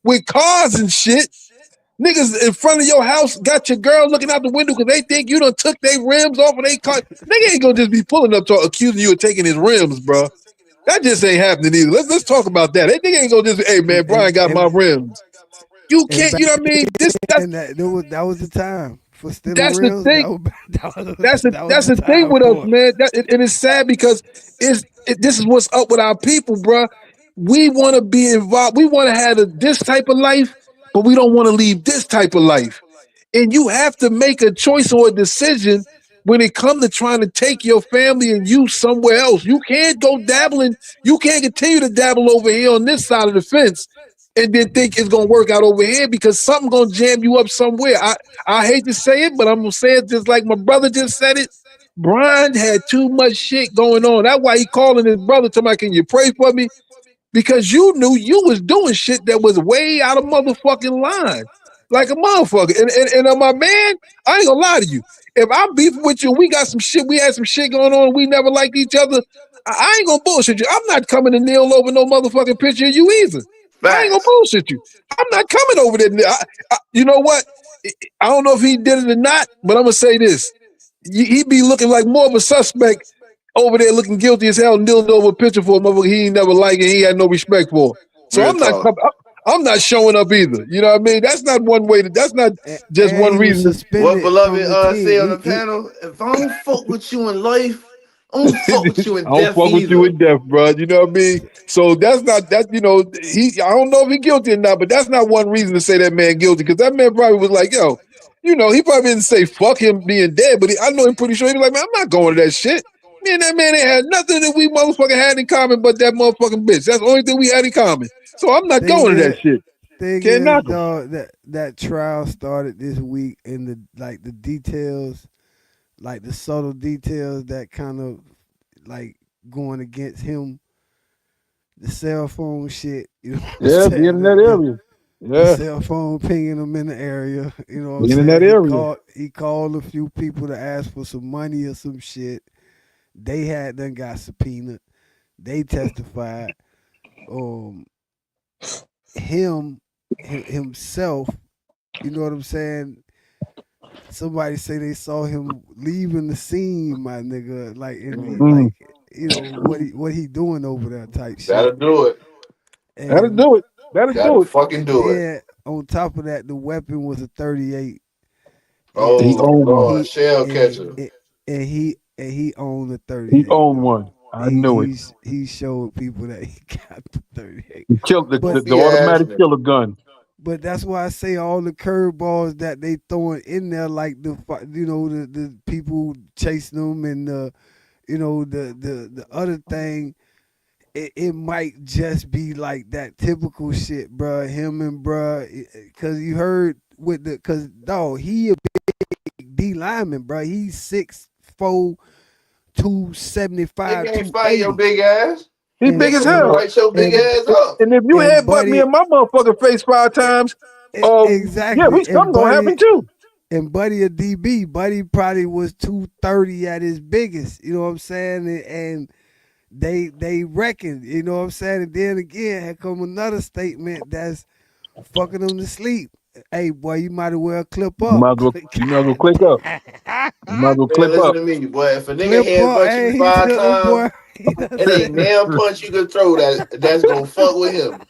with cars and shit. Niggas in front of your house got your girl looking out the window because they think you done took their rims off of their car. Nigga ain't gonna just be pulling up to accusing you of taking his rims, bro. That just ain't happening either. Let's talk about that. That nigga ain't gonna just be, hey man, Bryan got my rims. You can't, you know what I mean? That was the time for stealing that's rims. The thing. That's the thing with us, man. And it's sad because this is what's up with our people, bro. We want to be involved. We want to have this type of life, but we don't want to leave this type of life. And you have to make a choice or a decision when it comes to trying to take your family and you somewhere else. You can't go dabbling. You can't continue to dabble over here on this side of the fence and then think it's going to work out over here because something's going to jam you up somewhere. I hate to say it, but I'm going to say it just like my brother just said it. Bryan had too much shit going on. That's why he calling his brother to me, can you pray for me? Because you knew you was doing shit that was way out of motherfucking line. Like a motherfucker. And my man, I ain't gonna lie to you. If I'm beefing with you, we got some shit. We had some shit going on. We never liked each other. I ain't gonna bullshit you. I'm not coming to kneel over no motherfucking picture of you either. I ain't gonna Facts. bullshit you. I'm not coming over there. You know what? I don't know if he did it or not, but I'm gonna say this: he be looking like more of a suspect over there, looking guilty as hell, kneeling over a picture for a motherfucker he ain't never liked and he had no respect for. So Real I'm not. talk. I'm not showing up either. You know what I mean? That's not one way. That's not just And one he was reason. What suspended beloved from the say on the team. panel? If I don't fuck with you in life, I don't fuck with you I in don't death fuck with you either. in death, bro. You know what I mean? So that's not that. You know, he. I don't know if he guilty or not, but that's not one reason to say that man guilty. Because that man probably was like, yo, you know, he probably didn't say fuck him being dead, but I know him pretty sure he was like, man, I'm not going to that shit. Me and that man ain't had nothing that we motherfucking had in common but that motherfucking bitch. That's the only thing we had in common. So I'm not Thing going to that is, shit. thing Can't is, knock him. dog, that trial started this week, and the details, like the subtle details that kind of like going against him, the cell phone shit, you know what I'm Yeah, being saying? in that area. The Yeah, cell phone pinging him in the area, you know what I'm being in that saying? area. He called a few people to ask for some money or some shit. They had done got subpoenaed. They testified. Um, himself, you know what I'm saying? Somebody say they saw him leaving the scene, my nigga. Like, and he, Mm, like, Mm, you know what he doing over there, type That'll shit. do it. that'll And do it. That'll That'll do it. fucking do it. then on top of that, the weapon was a 38, He and Oh owned one. Lord, he shell and catcher. he owned the He 38, owned dog. one. I knew it. He showed people that he got the 38. He killed But the Goofy ass automatic nigga. killer gun. that's why I say all the curveballs that they throwing in there, like the people chasing them, and the other thing, it might just be like that typical shit, bruh. Him and bruh, cause you heard cause dog, he a big D lineman, bruh. He's 6'4", 275, Nigga ain't fight your 280, big ass. He and big as Nigga and hell. fight your big and ass up. And if you and headbutt me Buddy, in my motherfucking face 5 times, yeah, exactly, we something gonna happen too. and Buddy a DB. Buddy probably was 230 at his biggest. You know what I'm saying? And they reckon. You know what I'm saying? And then again, here come another statement that's fucking them to sleep. Hey, boy, you might as well clip You up. might as well, you might as well God click up. You might as damn. well Man, clip listen up. to me, boy. If a nigga Clip up. headbutt you Hey, he five took them, times, boy. He done it said, ain't nail punch you can throw that's gonna fuck with him.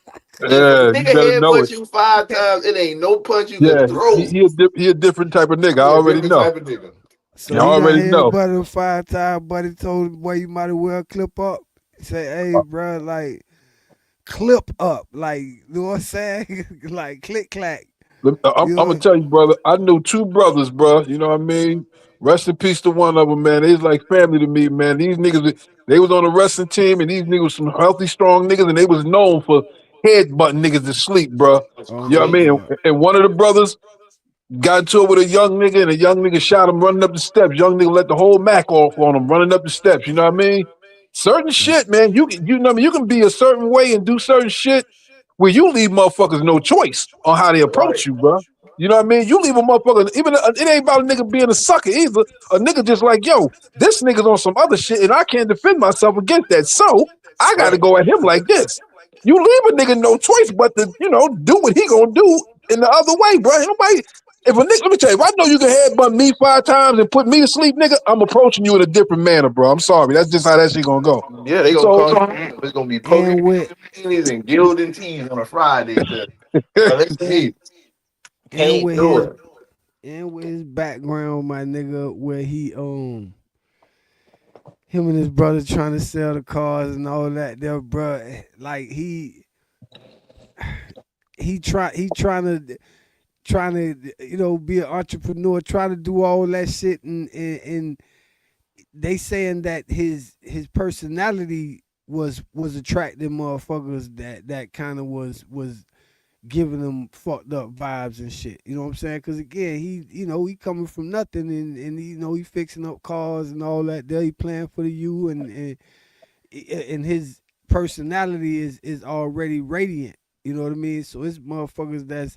If a Yeah, you nigga better know it. headbutt you 5 times, it ain't no punch you can Yeah, throw. he a different type of nigga. I He a already different know. type of nigga. You so he got already know. headbutted him 5 times. Buddy told him, boy, you might as well clip up. He said, hey, bro, like, clip up. Like, you know what I'm saying? Like, click, clack. I'm You gonna know, tell you, brother. I knew 2 brothers, bro. You know what I mean? Rest in peace to one of them, man. They was like family to me, man. These niggas, they was on a wrestling team, and these niggas was some healthy, strong niggas, and they was known for headbutting niggas to sleep, bro. That's oh You know my what I mean? crazy. God. And one of the brothers got into it with a young nigga, and a young nigga shot him running up the steps. Young nigga let the whole Mac off on him running up the steps. You know what I mean? Certain That's shit, man. You know what I mean? You can be a certain way and do certain shit where you leave motherfuckers no choice on how they Right. approach you, bro. You know what I mean? You leave a motherfucker, even it ain't about a nigga being a sucker either. A nigga just like, yo, this nigga's on some other shit, and I can't defend myself against that. So I got to Right. go at him like this. You leave a nigga no choice but to, do what he gonna do in the other way, bro. Nobody, if a nigga, let me tell you, if I know you can headbutt me 5 times and put me to sleep, nigga, I'm approaching you in a different manner, bro. I'm sorry. That's just how that shit gonna go. Yeah, they gonna So, call you. It's gonna be poking and with panties and gilding teeth on a Friday. Cause listen to and me, and can't with do his it. and with his background, my nigga, where he him and his brother trying to sell the cars and all that, their bro, like he trying to be an entrepreneur, trying to do all that shit, and they saying that his personality was attracting motherfuckers that kind of was giving them fucked up vibes and shit. You know what I'm saying? Because again, he coming from nothing, and he fixing up cars and all that. There he playing for the U, and his personality is already radiant. You know what I mean? So it's motherfuckers that's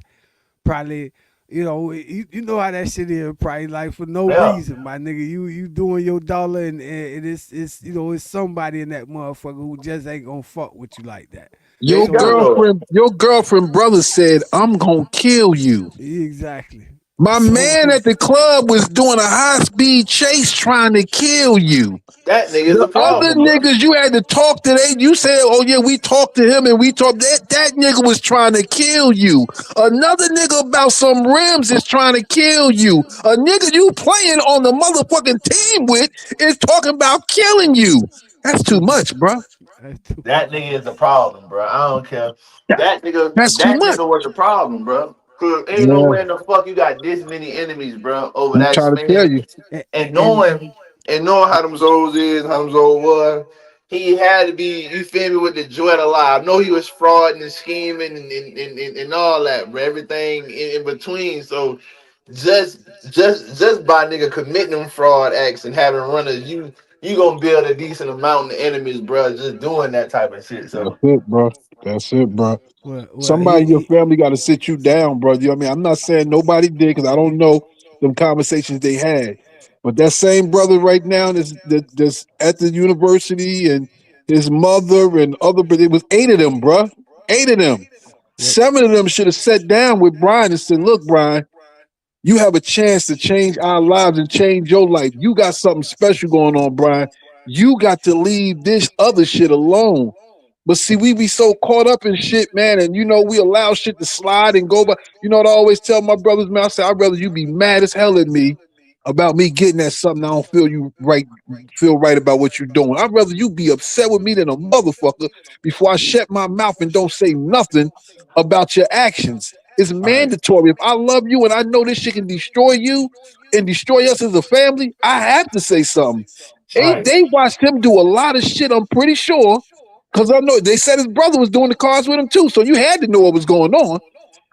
probably You know how that shit is, probably like for no Yeah. reason, my nigga. You doing your dollar and it's it's somebody in that motherfucker who just ain't gonna fuck with you like that. Your Gotta So know it. girlfriend brother said, "I'm gonna kill you." exactly. My So man at the club was doing a high speed chase trying to kill you. That nigga's The a other problem, bro. niggas you had to talk to, you said, "Oh yeah, we talked to him and we talked." That nigga was trying to kill you. Another nigga about some rims is trying to kill you. A nigga you playing on the motherfucking team with is talking about killing you. That's too much, bro. that's too That nigga is a problem, bro. I don't care. That's too That much. nigga was a problem, bro. Cause ain't no Yeah, way in the fuck you got this many enemies, bro, over I'm that trying to tell span. you. And and knowing how them Zoes is, how them Zoes was, he had to be, you feel me, with the joy of life. I know he was frauding and scheming and all that, bro. Everything in between. So just by nigga committing them fraud acts and having runners, you gonna build a decent amount of enemies, bro, just doing that type of shit. That's So it, bro. That's it, bro. well Somebody in your family got to sit you down, bro. You know what I mean? I'm not saying nobody did because I don't know them conversations they had. But that same brother right now that's at the university and his mother and other, but it was 8 of them, bro. 8 of them. well, 7 of them should have sat down with Bryan and said, "Look, Bryan, you have a chance to change our lives and change your life. You got something special going on, Bryan. You got to leave this other shit alone." But see, we be so caught up in shit, man, and we allow shit to slide and go by. You know what I always tell my brothers, man? I say, I'd rather you be mad as hell at me about me getting at something I don't feel right about what you're doing. I'd rather you be upset with me than a motherfucker before I shut my mouth and don't say nothing about your actions. It's all right, mandatory. If I love you and I know this shit can destroy you and destroy us as a family, I have to say something. all They right, they watched him do a lot of shit, I'm pretty sure. Because I know they said his brother was doing the cars with him too. So you had to know what was going on.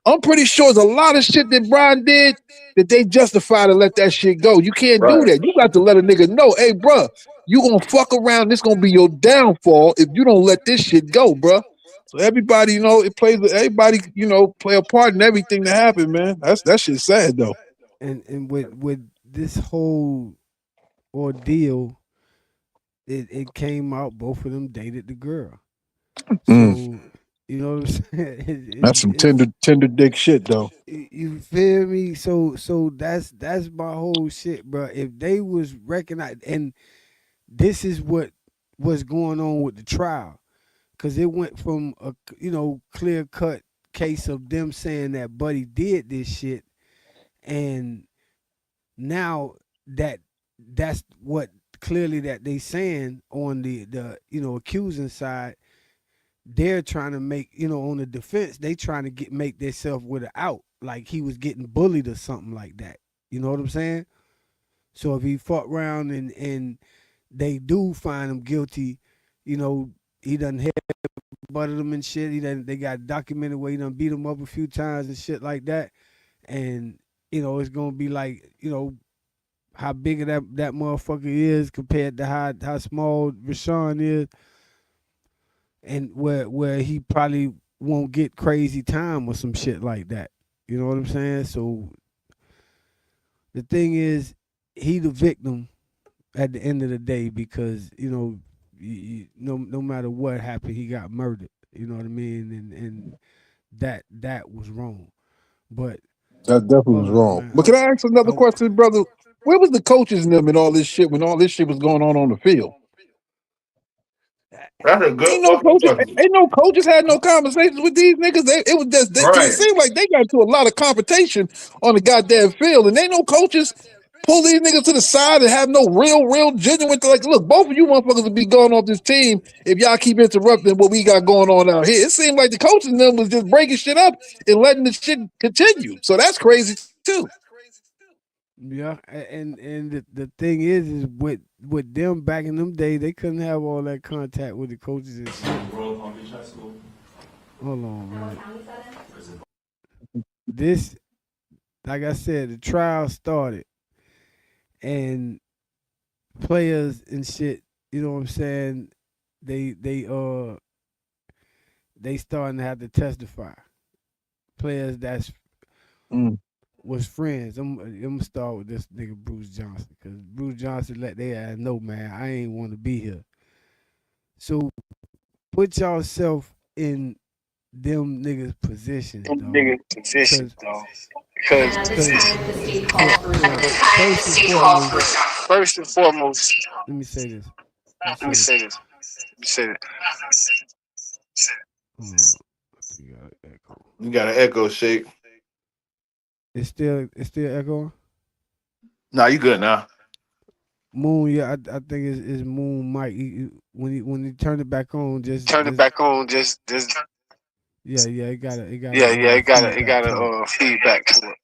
I'm pretty sure there's a lot of shit that Bryan did that they justified to let that shit go. You can't do right. that. You got to let a nigga know, hey, bro, you gonna fuck around. This gonna be your downfall if you don't let this shit go, bro. So everybody, it plays. Everybody, play a part in everything that happened, man. That shit's sad though. and with this whole ordeal, it came out both of them dated the girl. Mm, So you know what I'm saying? that's some tender dick shit though. You feel me? So that's my whole shit, bro. If they was recognized, and this is what was going on with the trial, because it went from a clear cut case of them saying that Buddy did this shit, and now that's what clearly that they saying on the accusing side. They're trying to make, on the defense, they trying to make themselves with an out, like he was getting bullied or something like that. You know what I'm saying? So if he fought around and they do find him guilty, you know, he done headbutted them and shit. They got documented where he done beat him up a few times and shit like that. And, it's gonna be like, how big of that motherfucker is compared to how small Rashawn is, and where he probably won't get crazy time or some shit like that. You know what I'm saying? So the thing is, he the victim at the end of the day, because no matter what happened, he got murdered. You know what I mean? And that was wrong. But That definitely was hold on, wrong. man. But can I ask another I question, brother? Where was the coaches in them and all this shit when all this shit was going on the field? That's a good Ain't no fucking coaches. question. Ain't no coaches had no conversations with these niggas. It was just because it Right. seemed like they got into a lot of competition on the goddamn field, and ain't no coaches pull these niggas to the side and have no real genuine. Like, look, both of you motherfuckers will be going off this team if y'all keep interrupting what we got going on out here. It seemed like the coaches and them was just breaking shit up and letting the shit continue. So that's crazy too. Yeah, and the thing is with them back in them days, they couldn't have all that contact with the coaches and shit. Hold on, man. This, like I said, the trial started, and players and shit. You know what I'm saying? They they starting to have to testify. Players that's Mm. was friends. I'm gonna start with this nigga Bruce Johnson, cause Bruce Johnson let they ass know, man, I ain't want to be here. So put yourself in them niggas' positions, dog. Cause, cause, first and foremost, let me say this. Let me say this. I think I got an echo. You got an echo, shake. It's still echoing. Nah, you good now. Moon, yeah, I think it's Moon Mike. When he turn it back on, just yeah, it got a feedback to it.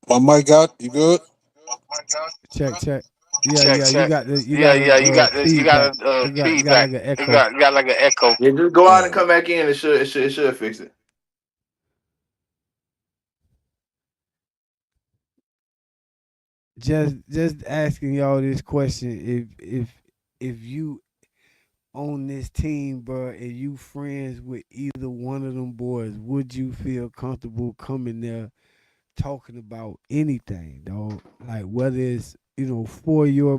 My mic out. You good? Check. Yeah, you got a feedback. It got like an echo. Yeah, just go out and Uh, come back in. It should fix it. Just asking y'all this question: if you on this team, bro, and you friends with either one of them boys, would you feel comfortable coming there talking about anything, dog? Like whether it's for your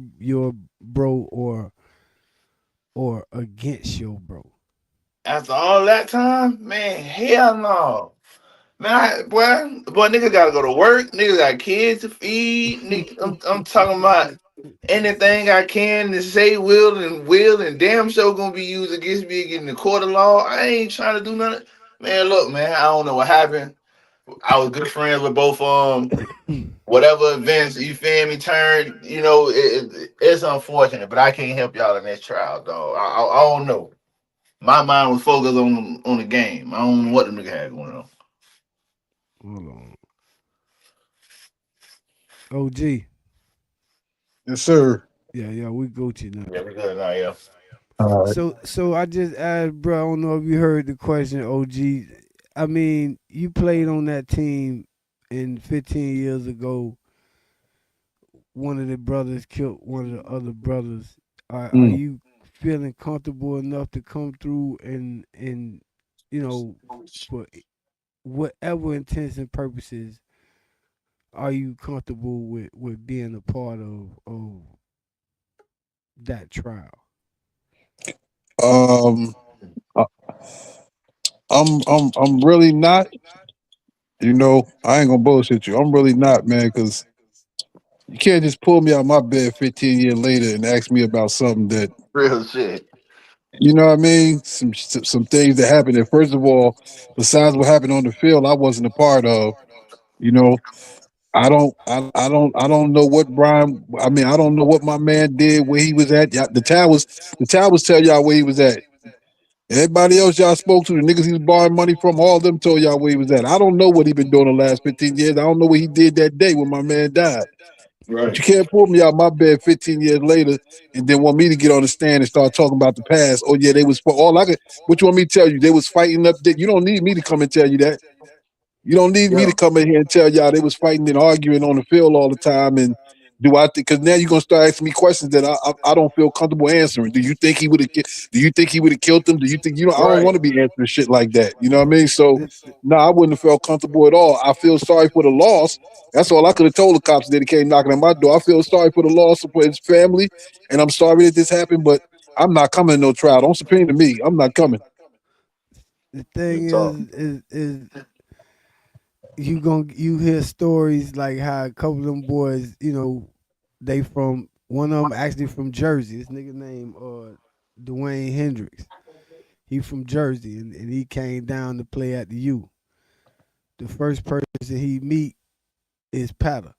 bro or against your bro. After all that time, man, hell no. Man, boy, niggas gotta go to work. Niggas got kids to feed. I'm talking about anything I can to say will and damn sure gonna be used against me in the court of law. I ain't trying to do nothing. Man, look, man, I don't know what happened. I was good friends with both of them. Whatever events, you feel me, turned, it's unfortunate, but I can't help y'all in this trial, dog. I don't know. My mind was focused on the game. I don't know what the nigga had going on. Hold on, OG. yes, sir. Yeah, we go to now. Yeah, we good now, yeah. All right. So I just asked, bro. I don't know if you heard the question, OG. I mean, you played on that team, and 15 years ago, one of the brothers killed one of the other brothers. Are Mm. you feeling comfortable enough to come through and for whatever intents and purposes, are you comfortable with being a part of that trial? Um, I- I'm really not. I ain't gonna bullshit you. I'm really not, man, because you can't just pull me out my bed 15 years later and ask me about something that Real shit. you know what I mean. Some things that happened. And first of all, besides what happened on the field, I wasn't a part of. You know, I don't know what Brian. I mean, I don't know what my man did, where he was at. The towers tell y'all where he was at. Everybody else y'all spoke to, the niggas he was borrowing money from, all of them told y'all where he was at. I don't know what he been doing the last 15 years. I don't know what he did that day when my man died. But you Right. can't pull me out my bed 15 years later and then want me to get on the stand and start talking about the past. Oh yeah, they was all I could. What you want me to tell you? They was fighting up there. You don't need me to come and tell you that. You don't need me Yeah. to come in here and tell y'all they was fighting and arguing on the field all the time. And do I think? Because now you're gonna start asking me questions that I don't feel comfortable answering. Do you think he would have? Do you think he would have killed them? Do you think I don't want Right. to be answering shit like that. You know what I mean? So no, I wouldn't have felt comfortable at all. I feel sorry for the loss. That's all I could have told the cops that he came knocking on my door. I feel sorry for the loss of his family, and I'm sorry that this happened. But I'm not coming to no trial. Don't subpoena me. I'm not coming. The thing Good talk. is you hear stories like how a couple of them boys, they from one of them actually from Jersey. This nigga named Dwayne Hendricks. He from Jersey and he came down to play at the U. The first person he meet is Patta,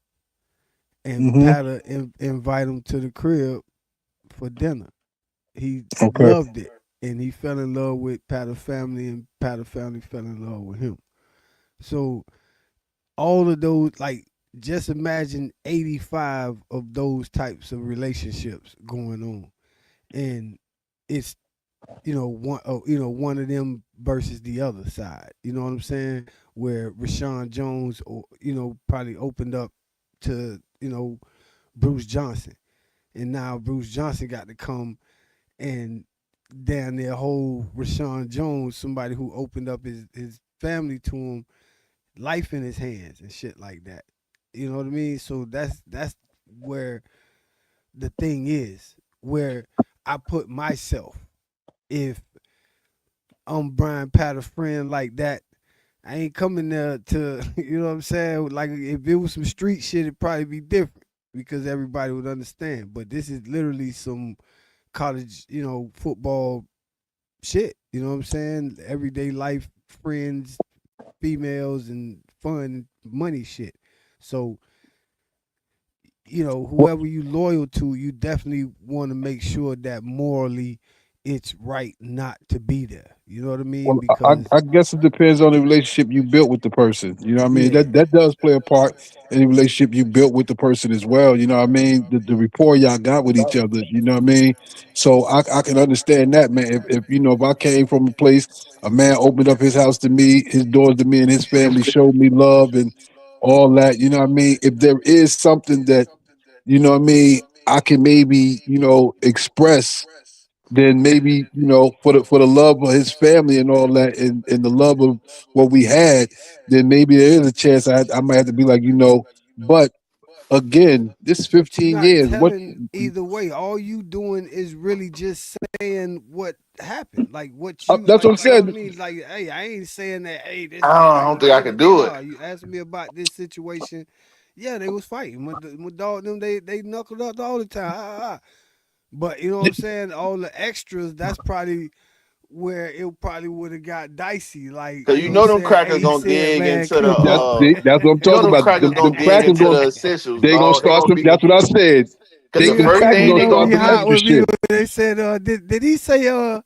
and Hmm. Patta invite him to the crib for dinner. He Okay. loved it, and he fell in love with Patta family, and Patta family fell in love with him. So all of those, like, just imagine 85 of those types of relationships going on, and it's one of them versus the other side. You know what I'm saying? Where Rashawn Jones, or probably opened up to Bruce Johnson, and now Bruce Johnson got to come and down there hold Rashawn Jones, somebody who opened up his family to him, life in his hands and shit like that. You know what I mean? So that's where the thing is, where I put myself. If I'm Brian Pat, a friend like that, I ain't coming there to, you know what I'm saying? Like if it was some street shit, it'd probably be different because everybody would understand. But this is literally some college, football shit. You know what I'm saying? Everyday life, friends, females, and fun, money shit. So, whoever you loyal to, you definitely want to make sure that morally it's right not to be there. You know what I mean? Well, I, Because I guess it depends on the relationship you built with the person. You know what I mean? yeah, That does play a part in the relationship you built with the person as well. You know what I mean? The rapport y'all got with each other. You know what I mean? So I can understand that, man. If I came from a place, a man opened up his house to me, his doors to me, and his family showed me love and all that. You know what I mean? If there is something that what I mean, I can maybe express, then maybe for the love of his family and all that, and the love of what we had, then maybe there is a chance I might have to be like, but again, this you're 15 not years, what telling either way. All you doing is really just saying what happened, like what you that's what I'm like. You know what I saying. mean? Like, hey, I ain't saying that. Hey, this is I like don't think I could no, do it. no. You asking me about this situation? Yeah, they was fighting. My dog them they knuckled up all the time. But you know what I'm saying? All the extras, that's probably where it probably would have got dicey. Like, Cause you you know what I'm know them saying? crackers Hey, he gonna said, dig man, into the clip That's up. that's what I'm you know talking them about. crackers Them gonna dig crackers into going the essentials, they gonna dog. They start gonna some. be That's what I said. cause the You first Crackers thing you gonna they know start gonna be some hot extra do, with me shit. when they said, did he say Yeah,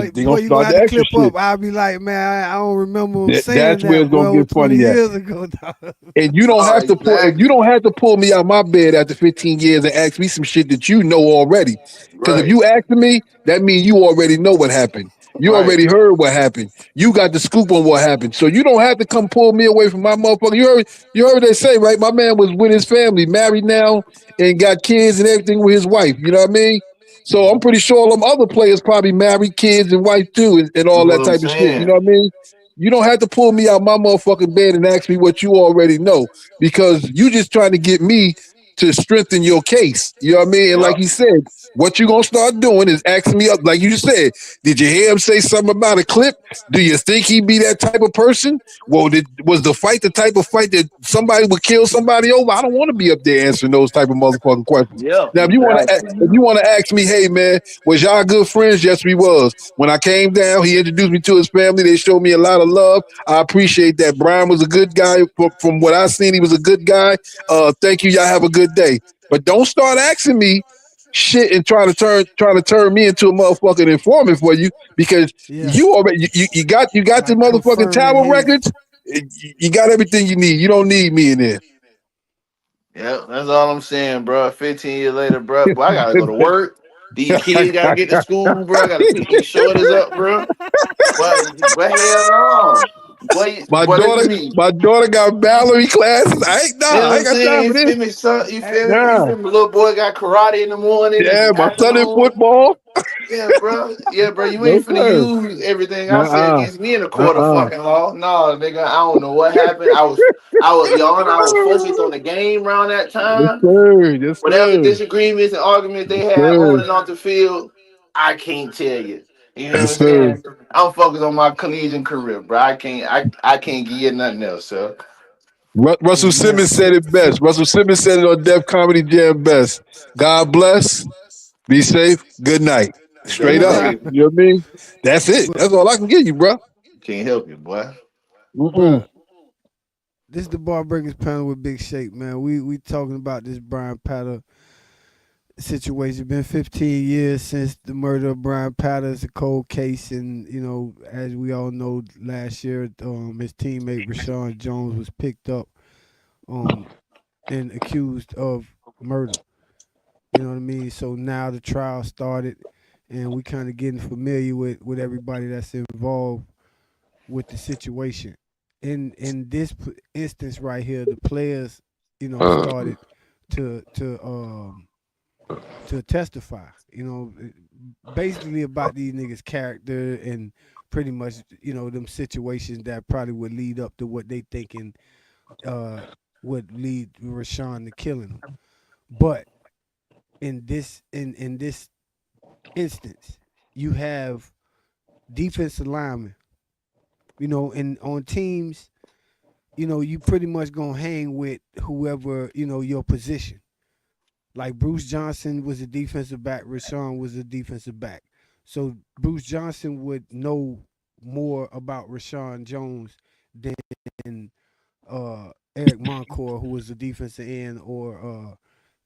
they gonna boy, you gonna start have the to extra clip shit. up. I'll be like, man, I don't remember him saying That's where that, it's gonna bro. It was get 20 funny at. years ago, dog. And you don't oh, have to pull if you exactly, don't have to pull me out my bed after 15 years and ask me some shit that you know already. Because if right, you asking me, that means you already know what happened. You right, already heard what happened. You got the scoop on what happened. So you don't have to come pull me away from my motherfucker. You heard what they say, right? My man was with his family, married now, and got kids and everything with his wife. You know what I mean? So I'm pretty sure all them other players probably married kids and wife too, and that's all what that I'm type of shit. You know saying. what I mean? You don't have to pull me out my motherfucking bed and ask me what you already know because you just trying to get me to strengthen your case. You know what I mean? And like Yep, he said, what you gonna start doing is asking me up, like you said. Did you hear him say something about a clip? Do you think he be that type of person? Well, was the fight the type of fight that somebody would kill somebody over? I don't want to be up there answering those type of motherfucking questions. yeah, Now, exactly. if you want to ask me, hey man, was y'all good friends? Yes, we was. When I came down, he introduced me to his family. They showed me a lot of love. I appreciate that. Brian was a good guy. From what I seen, he was a good guy. Thank you. Y'all have a good day. But don't start asking me shit and trying to turn me into a motherfucking informant for you because Yeah, you already you got the like motherfucking confirming tower his. records. You got everything you need. You don't need me in there. Yep, that's all I'm saying, bro. 15 years later, bro. Boy, I gotta go to work. These kids gotta get to school, bro. I gotta pick these shorties up, bro. But hell no. my But listen daughter, to me. my daughter got ballet classes. You know what I I'm ain't got saying? time You for this. feel me, son? You feel me? You Nah, feel me? Little boy got karate in the morning and yeah, the my son in afternoon. football. Yeah, bro. Yeah, bro. You No ain't finna sir. use everything I say Uh against me in a uh court of uh. fucking law. No, nigga. I don't know what happened. Your Honor, I was focused on the game around that Yes time. sir. Yes Whatever sir. disagreements and arguments they Yes had on sir. and off the field, I can't tell you. You know what Yes I'm sir. saying? I'm focused on my collegiate career, bro. I can't give you nothing else, sir. Russell Hey man, Simmons said it best. Russell Simmons said it on Def Comedy Jam best. God bless. Be safe. Good night. Good Straight up. night. You know what I mean? That's it. but That's all I can give you, bro. Can't help you, boy. Mm-mm. bruh, this is the Bar Breakers panel with Big Shake, man. We talking about this Brian Patter situation. Been 15 years since the murder of Brian Patter. It's a cold case, and as we all know, last year, his teammate Rashawn Jones was picked up, um, and accused of murder. You know what I mean? So now the trial started, and we kind of getting familiar with everybody that's involved with the situation. In this instance right here, the players, started to testify. Basically about these niggas' character and pretty much, them situations that probably would lead up to what they thinking would lead Rashawn to killing him. But in this instance, you have defensive linemen, and on teams, you pretty much gonna hang with whoever, your position. Like Bruce Johnson was a defensive back, Rashawn was a defensive back. So Bruce Johnson would know more about Rashawn Jones than Eric Moncour, who was a defensive end, or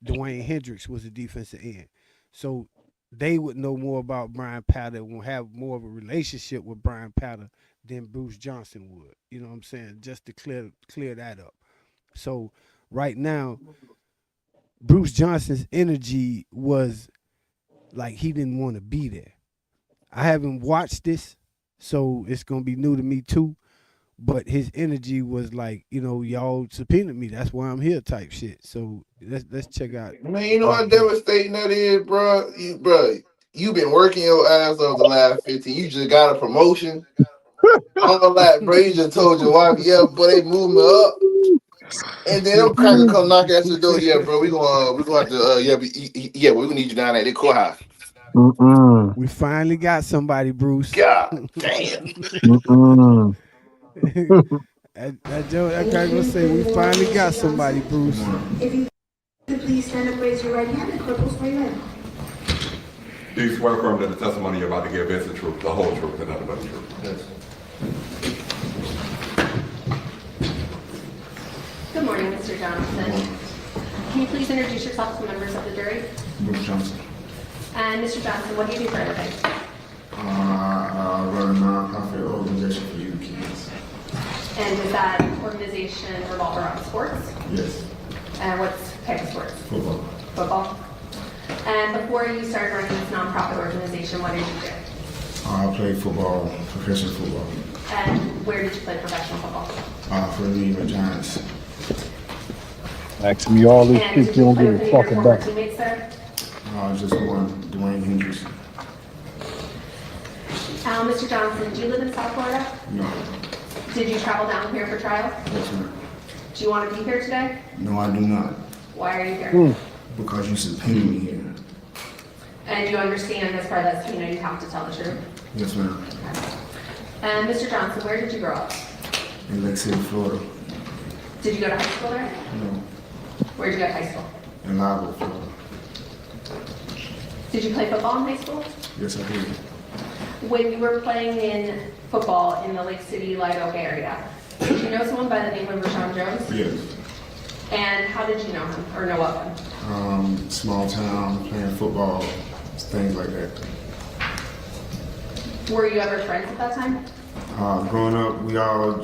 Dwayne Hendricks was a defensive end. So they would know more about Brian Patter and will have more of a relationship with Brian Patter than Bruce Johnson would. You know what I'm saying? Just to clear that up. So right now, Bruce Johnson's energy was like he didn't want to be there. I haven't watched this, so it's gonna be new to me too. But his energy was like, y'all subpoenaed me, that's why I'm here type shit. So let's check out. Man, you know how devastating that is, bro. You been working your ass off the last 15. You just got a promotion. All that, bro. You just told your wife, yeah, boy, they moved me up. And then them crackers come knock at the door. Yeah, bro, we gonna have to we're gonna need you down at the courthouse. We finally got somebody, Bruce. God damn. That guy gonna say we finally got somebody, Bruce. If you could please stand up, raise your right hand, and corporal swear you in. Do you swear affirm that the testimony you're about to give is the truth, the whole truth, and nothing but the truth? Yes. Good morning, Mr. Johnson. Can you please introduce yourself to members of the jury? Bruce Johnson. And Mr. Johnson, what do you do for a living? I run a nonprofit organization for youth kids. And does that organization revolve around sports? Yes. And what type of sports? Football. Football. And before you started running this nonprofit organization, what did you do? I played football, professional football. And where did you play professional football? For the New York Giants. Ask me all this And shit, did you you don't play give with a any of your fuck former about. teammates there? Just one, Dwayne Hendricks. Mr. Johnson, do you live in South Florida? No. Did you travel down here for trial? Yes, ma'am. Do you want to be here today? No, I do not. Why are you here? Because you subpoenaed me here. And you understand as part of that subpoena you have to tell the truth? Yes, ma'am. And Mr. Johnson, where did you grow up? In Lake City, Florida. Did you go to high school there? No. Where did you go to high school? In Live, Florida. Did you play football in high school? Yes, I did. When you were playing in football in the Lake City, Live Oak area, did you know someone by the name of Rashawn Jones? Yes. And how did you know him or know of him? Small town, playing football, things like that. Were you ever friends at that time? Growing up, we all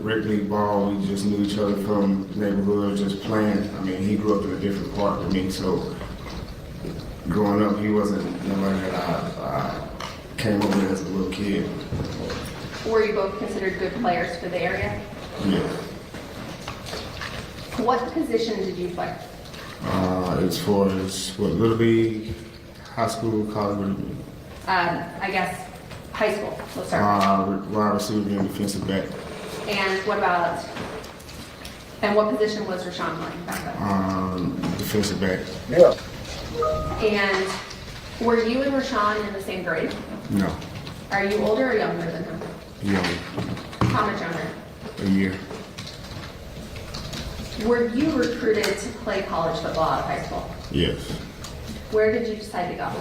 regularly ball. We just knew each other from the neighborhood, just playing. I mean, he grew up in a different part than me, so growing up, he wasn't nobody that I came over with as a little kid. Were you both considered good players for the area? Yeah. What position did you play? As far as what, Little League, high school, college, I guess high school. Let's start. wide receiver and defensive back. And what position was Rashawn playing back then? Defensive back. Yeah. And were you and Rashawn in the same grade? No. Are you older or younger than him? Young. How much younger? A year. Were you recruited to play college football out of high school? Yes. Where did you decide to go?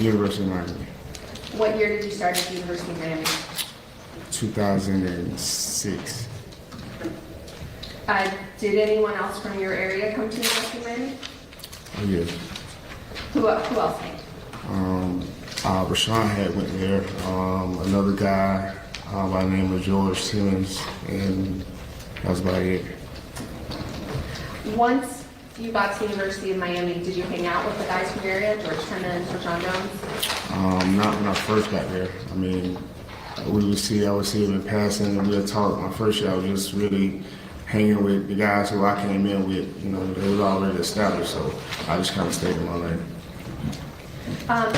University of Miami. What year did you start at the University of Miami? 2006. Did anyone else from your area come to University of Miami? Oh, yes. Who else came? Rashawn had went there. Another guy by the name of George Simmons, and that was about it. Once you got to the University of Miami, did you hang out with the guys from your area, George Simmons, Rashawn Jones? Not when I first got there. I mean, I would see him in passing, and we would talk. My first year, I was just really hanging with the guys who I came in with. You know, they were already established, so I just kind of stayed in my lane.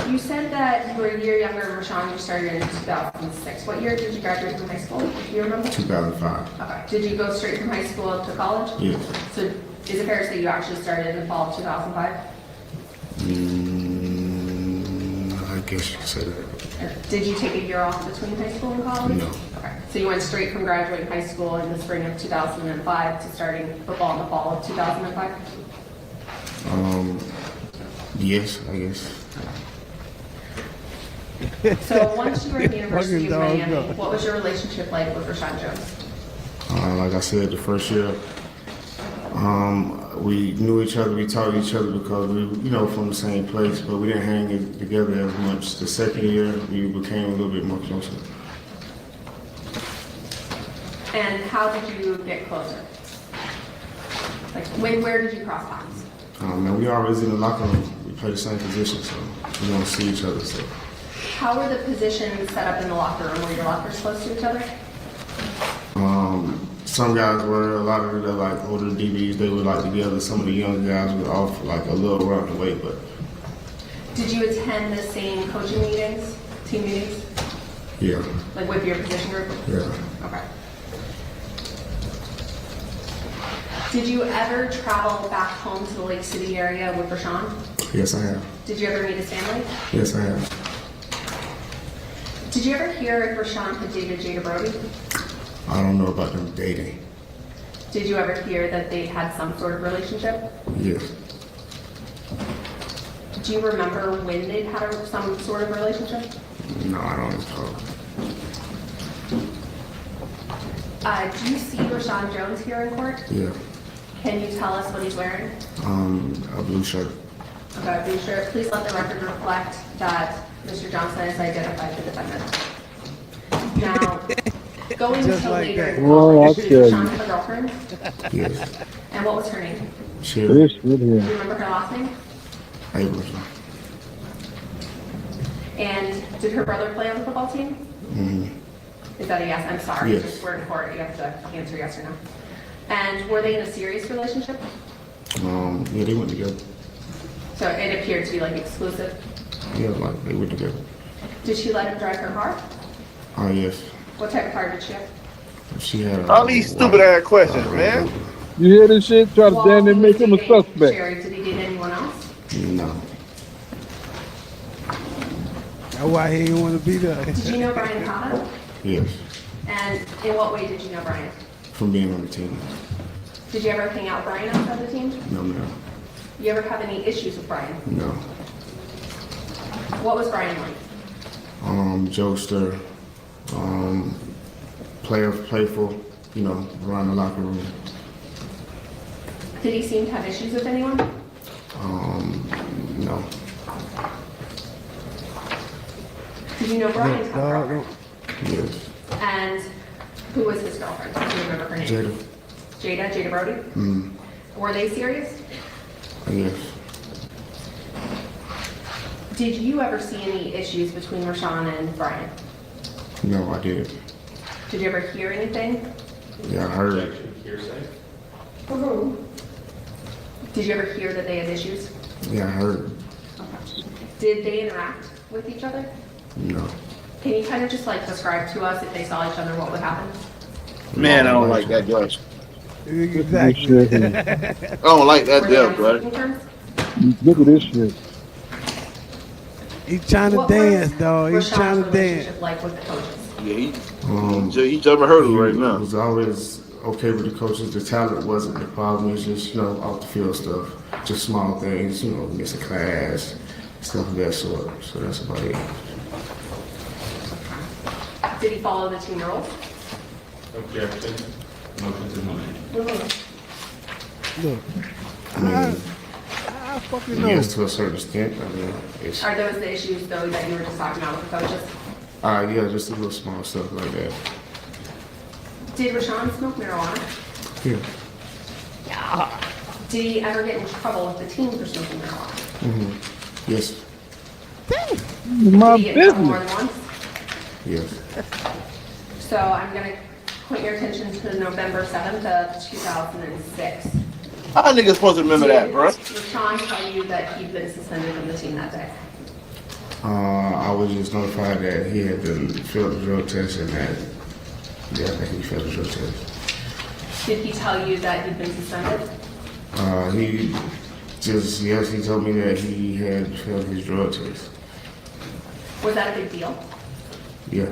You said that you were a year younger than Rashawn. You started in 2006. What year did you graduate from high school? Do you remember? 2005. Okay. Did you go straight from high school to college? Yes. So is it fair to say you actually started in the fall of 2005? I guess you could say that. Did you take a year off between high school and college? No. Okay. So you went straight from graduating high school in the spring of 2005 to starting football in the fall of 2005? Yes, I guess. So once you were at the University of Miami, what was your relationship like with Rashawn Jones? Like I said, the first year, we knew each other, we taught each other because we, from the same place, but we didn't hang together as much. The second year, we became a little bit more closer. And how did you get closer? Like, where did you cross paths? And we always in the locker room. We play the same position, so we don't see each other. So. How were the positions set up in the locker room? Were your lockers close to each other? Some guys were, a lot of the older DBs, they were together. Some of the younger guys were off a little rough away, but. Did you attend the same coaching meetings, team meetings? Yeah. Like with your position group? Yeah. Okay. Did you ever travel back home to the Lake City area with Rashawn? Yes, I have. Did you ever meet his family? Yes, I have. Did you ever hear if Rashawn had dated Jada Brody? I don't know about them dating. Did you ever hear that they had some sort of relationship? Yes. Do you remember when they'd had some sort of relationship? No, I don't recall. Do you see Rashawn Jones here in court? Yeah. Can you tell us what he's wearing? A blue shirt. Okay, blue shirt. Please let the record reflect that Mr. Johnson has identified the defendant. Now, going until later in college, did Rashawn have a girlfriend? Yes. And what was her name? Sherry. Do you remember her last name? Abraham. And did her brother play on the football team? Mm-hmm. Is that a yes? I'm sorry. Yes. Just we're in court. You have to answer yes or no. And were they in a serious relationship? Yeah, they went together. So it appeared to be exclusive. Yeah, they went together. Did she let him drive her car? Oh, yes. What type of car did she have? She had all these stupid ass questions, man. You hear this shit? Try to damn near make him a suspect. Sherry, did he date anyone else? No. That's why he didn't want to be there. Did you know Bryan Cotta? Yes. And in what way did you know Bryan? From being on the team. Did you ever hang out with Bryan outside the team? No, ma'am. You ever have any issues with Bryan? No. What was Bryan like? Jokester, playful, around the locker room. Did he seem to have issues with anyone? No. Did you know Bryan's girlfriend? Yes. And who was his girlfriend? Do you remember her name? Jada Brody? Mm. Were they serious? Yes. Did you ever see any issues between Rashawn and Bryan? No, I did. Did you ever hear anything? Yeah, I heard. Did you ever hear that they had issues? Yeah, I heard. Did they interact with each other? No. Can you kind of just describe to us if they saw each other, what would happen? Man, I don't like that Josh. Exactly. I don't like that deal, bro. Look at this shit. He's trying to dance, dog. He's trying to dance. Like with the coaches? Yeah, he's jumping hurdles right now. It was always okay with the coaches. The talent wasn't the problem. It was just, off the field stuff. Just small things, missing class, stuff of that sort. So that's about it. Did he follow the team rules? Objection. Motion to deny. Look, I fucking know. Yes, to a certain extent. It's, Are those the issues, though, that you were just talking about with the coaches? yeah, just a little small stuff like that. Did Rashawn smoke marijuana? Yeah. Did he ever get in trouble with the team for smoking marijuana? Mm-hmm. Yes. My Did he get in trouble more business. than once? Yes. So I'm going to point your attention to November 7th of 2006. How niggas supposed to remember that, bro? Did Rashawn tell you that he'd been suspended from the team that day? I was just notified that he had to fill the drug test and that, that he failed the drug test. Did he tell you that he'd been suspended? He told me that he had failed his drug test. Was that a big deal? Yeah.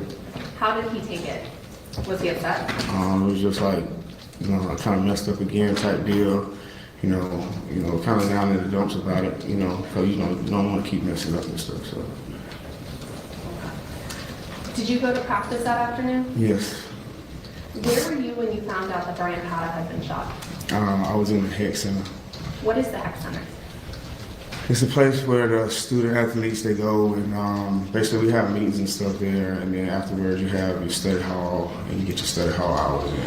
How did he take it? Was he upset? It was just like, I kind of messed up again type deal. Kind of down in the dumps about it, because, you don't want to keep messing up and stuff, so. Did you go to practice that afternoon? Yes. Where were you when you found out that Bryan Paddock had been shot? I was in the HEC Center. What is the HEC Center? It's a place where the student athletes, they go and basically we have meetings and stuff there, and then afterwards you have your study hall and you get your study hall hours in.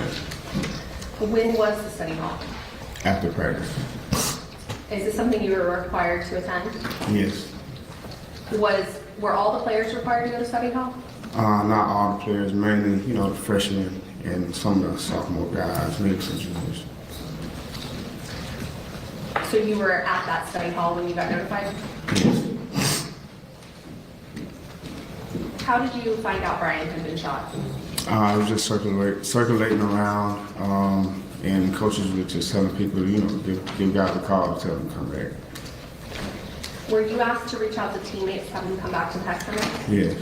When was the study hall? After practice. Is this something you were required to attend? Yes. Were all the players required to go to study hall? Not all the players, mainly, the freshmen and some of the sophomore guys, maybe some juniors. So you were at that study hall when you got notified? How did you find out Bryan had been shot? I was just circulating around, and coaches were just telling people, give guys a call to tell them to come back. Were you asked to reach out to teammates, have them come back to the HEC Center? Yeah.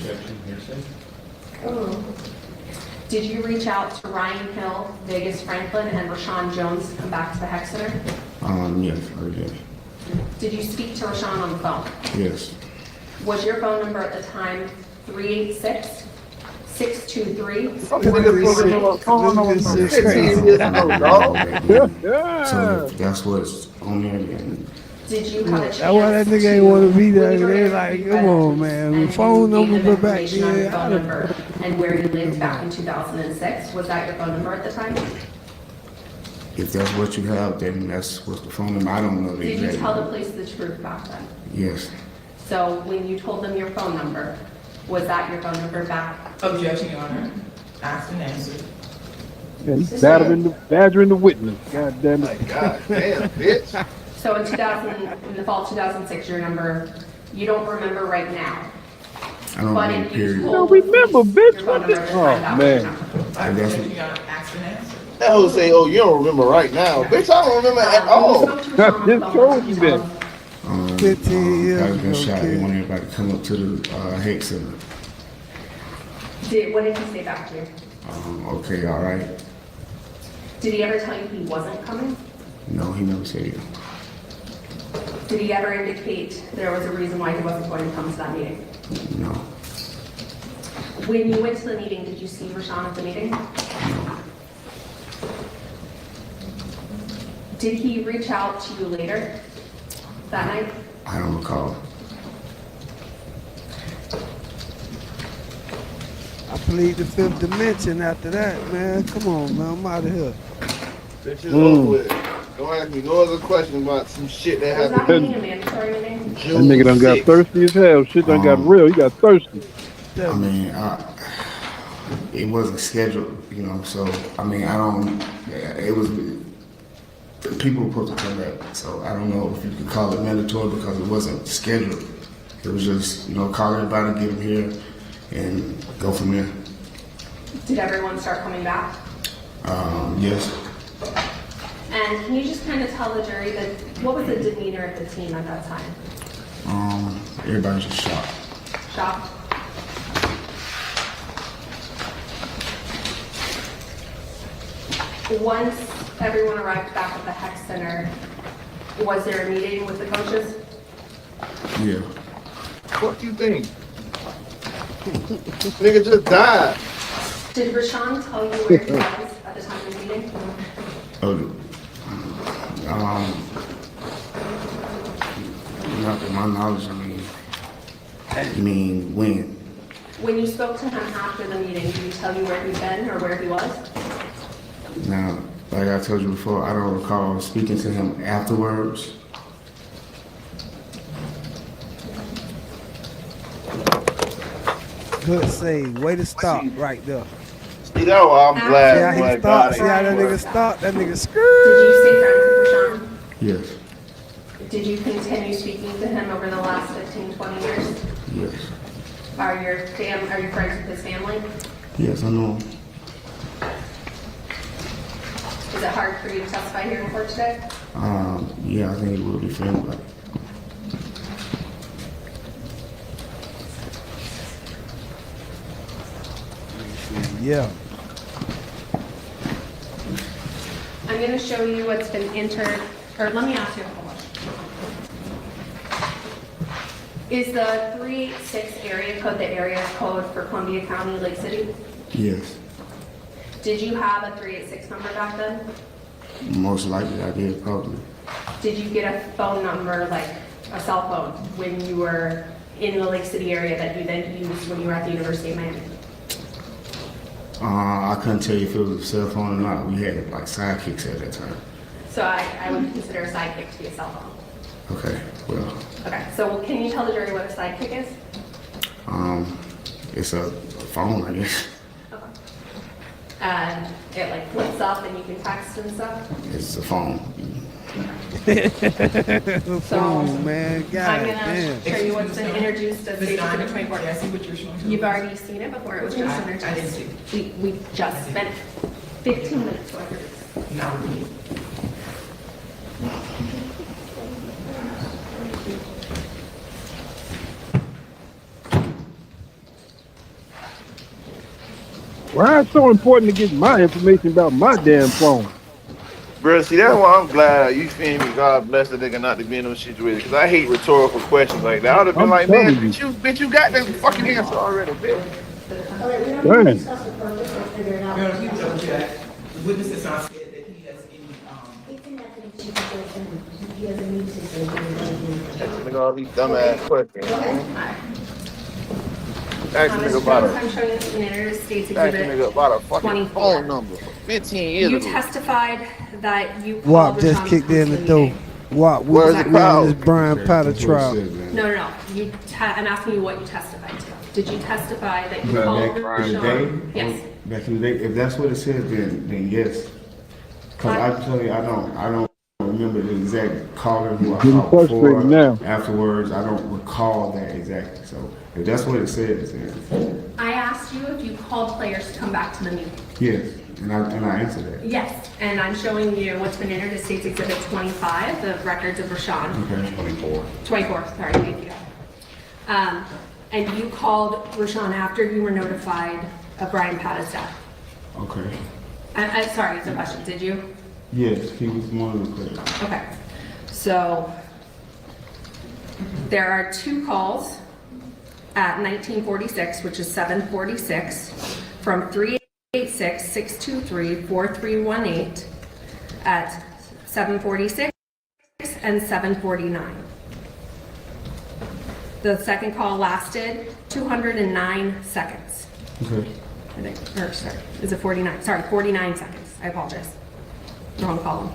Did you reach out to Ryan Hill, Vegas Franklin, and Rashawn Jones to come back to the HEC Center? Yes, I did. Did you speak to Rashawn on the phone? Yes. Was your phone number at the time 386-623? So that's what's on there. And did you have a chance? That's why that nigga ain't want to be there. They like, come on, man. Phone number, go back there. Phone number and where you lived back in 2006. Was that your phone number at the time? If that's what you have, then that's what's the phone number. I don't know the Did you exact tell the number. police the truth back then? Yes. So when you told them your phone number, was that your phone number back? Objection, Your Honor. Asked and answered. Yeah, he's badgering the witness. God damn it. God damn, bitch. So in the fall of 2006, your number, you don't remember right now. I don't But remember, if you period. told remember, bitch. your phone number, Oh, man. Objection, Your Honor. Asked and answered. That whole say, oh, you don't remember right now. Bitch, I don't remember at all. I just told you that. 15 years I was been ago, shot. kid. They want everybody to come up to the HEC Center. What did he say back to you? Okay, all right. Did he ever tell you he wasn't coming? No, he never said it. Did he ever indicate there was a reason why he wasn't going to come to that meeting? No. When you went to the meeting, did you see Rashawn at the meeting? No. Did he reach out to you later that night? I don't recall. I plead the fifth dimension after that, man. Come on, man. I'm out of here. Bitch is over with. Don't ask me no other question about some shit that Was that happened. meeting a mandatory meeting? That nigga done got thirsty as hell. Shit done got real. He got thirsty. I mean, it wasn't scheduled, so, I mean, it was, people were supposed to come back, so I don't know if you could call it mandatory because it wasn't scheduled. It was just, call everybody, get them here, and go from there. Did everyone start coming back? Yes. And can you just kind of tell the jury that what was the demeanor of the team at that time? Everybody just shocked. Shocked? Once everyone arrived back at the HEC Center, was there a meeting with the coaches? Yeah. What do you think? Nigga just died. Did Rashawn tell you where he was at the time of the meeting? Not to my knowledge, I mean, when? When you spoke to him after the meeting, did he tell you where he'd been or where he was? Now, like I told you before, I don't recall speaking to him afterwards. Good save. Way to stop right there. See, that's why I'm glad. See how he stopped? See how that nigga stopped? That nigga screwed. Did you stay friends with Rashawn? Yes. Did you continue speaking to him over the last 15, 20 years? Yes. Are you friends with his family? Yes, I know him. Is it hard for you to testify here in court today? Yeah, I think it will be fair. But Yeah. I'm going to show you what's been entered, or let me ask you a question. Is the 386 area code the area code for Columbia County, Lake City? yes, Did you have a 386 number back then? most likely I did probably. Did you get a phone number, like a cell phone, when you were in the Lake City area that you then used when you were at the University of Miami? I couldn't tell you if it was a cell phone or not. We had like sidekicks at that time. So I would consider a sidekick to be a cell phone. Okay, well, Okay, so can you tell the jury what a sidekick is? it's a phone, I guess. And it like flips up and you can text and stuff? It's a phone. The phone, man. God I'm gonna damn. show you what's been introduced as Exhibit 24. Yeah, I see what you're showing. You've already seen it before it was just introduced. I didn't see it. We just spent 15 minutes going through this. Not really. Why it's so important to get my information about my damn phone? Bro, see, that's why I'm glad, you feel me, God bless the nigga not to be in those situations, because I hate rhetorical questions like that. I would have been I'm like, man, telling bitch, you got this fucking answer already, bitch. All right, we don't Dang. need to discuss the purpose, let's figure it out. No, he was up to that. The witness has not said that he has any, It's in that thing, she can he doesn't need to say anything. Nigga, all these dumbass questions. Go ahead. Ask the nigga about I'm showing you the United States Ask the Exhibit nigga about a fucking 24. phone number. 15 years You ago. testified that you called WAP just Rashawn kicked in the Thompson door. meeting. WAP, Where's the we on crowd? this Bryan Powder trial. No. I'm asking you what you testified to. Did you testify that you But called back in the Rashawn? day, Yes. back in the day, if that's what it says, then yes. Cause I tell you, I don't remember the exact caller who I Getting called frustrated before. now. Afterwards, I don't recall that exactly. So if that's what it says, then I asked you if you called players to come back to the meeting. yes, and I answered that. Yes, and I'm showing you what's been entered as States Exhibit 25, the records of Rashawn. Okay. 24. 24, sorry, thank you. And you called Rashawn after you were notified of Bryan Patta's death. Okay. Sorry, it's a question, did you? Yes, he was one of the players. Okay, so there are two calls at 1946, which is 746, from 386-623-4318 at 746 and 749. The second call lasted 209 seconds. Okay. I think, or sorry, is it 49? Sorry, 49 seconds. I apologize. Wrong column.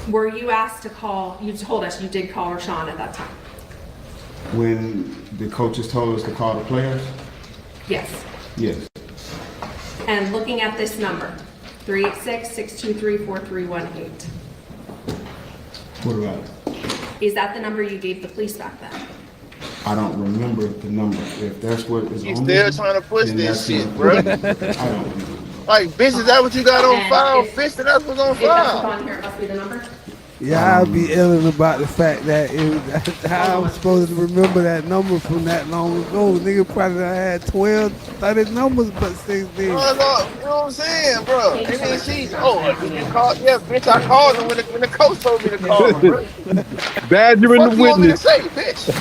Were you asked to call, you told us you did call Rashawn at that time? When the coaches told us to call the players? Yes. Yes. And looking at this number, 386-623-4318, What about it? is that the number you gave the police back then? I don't remember the number. If that's what is You on still there, trying to push then this that's shit, it. bro. I don't remember. Like, bitch, is that what you got on And file? if- Bitch, then that's what's on If that's what's file. on here, it must be the number? Yeah, I'll be illing about the fact that how I'm supposed to remember that number from that long ago. Nigga probably done had 12, 30 numbers, but 16. You know what I'm saying, bro? And then she, you called, yeah, bitch, I called him when the coach told me to call him, bro. Badgering What the you want me to witness. say, bitch?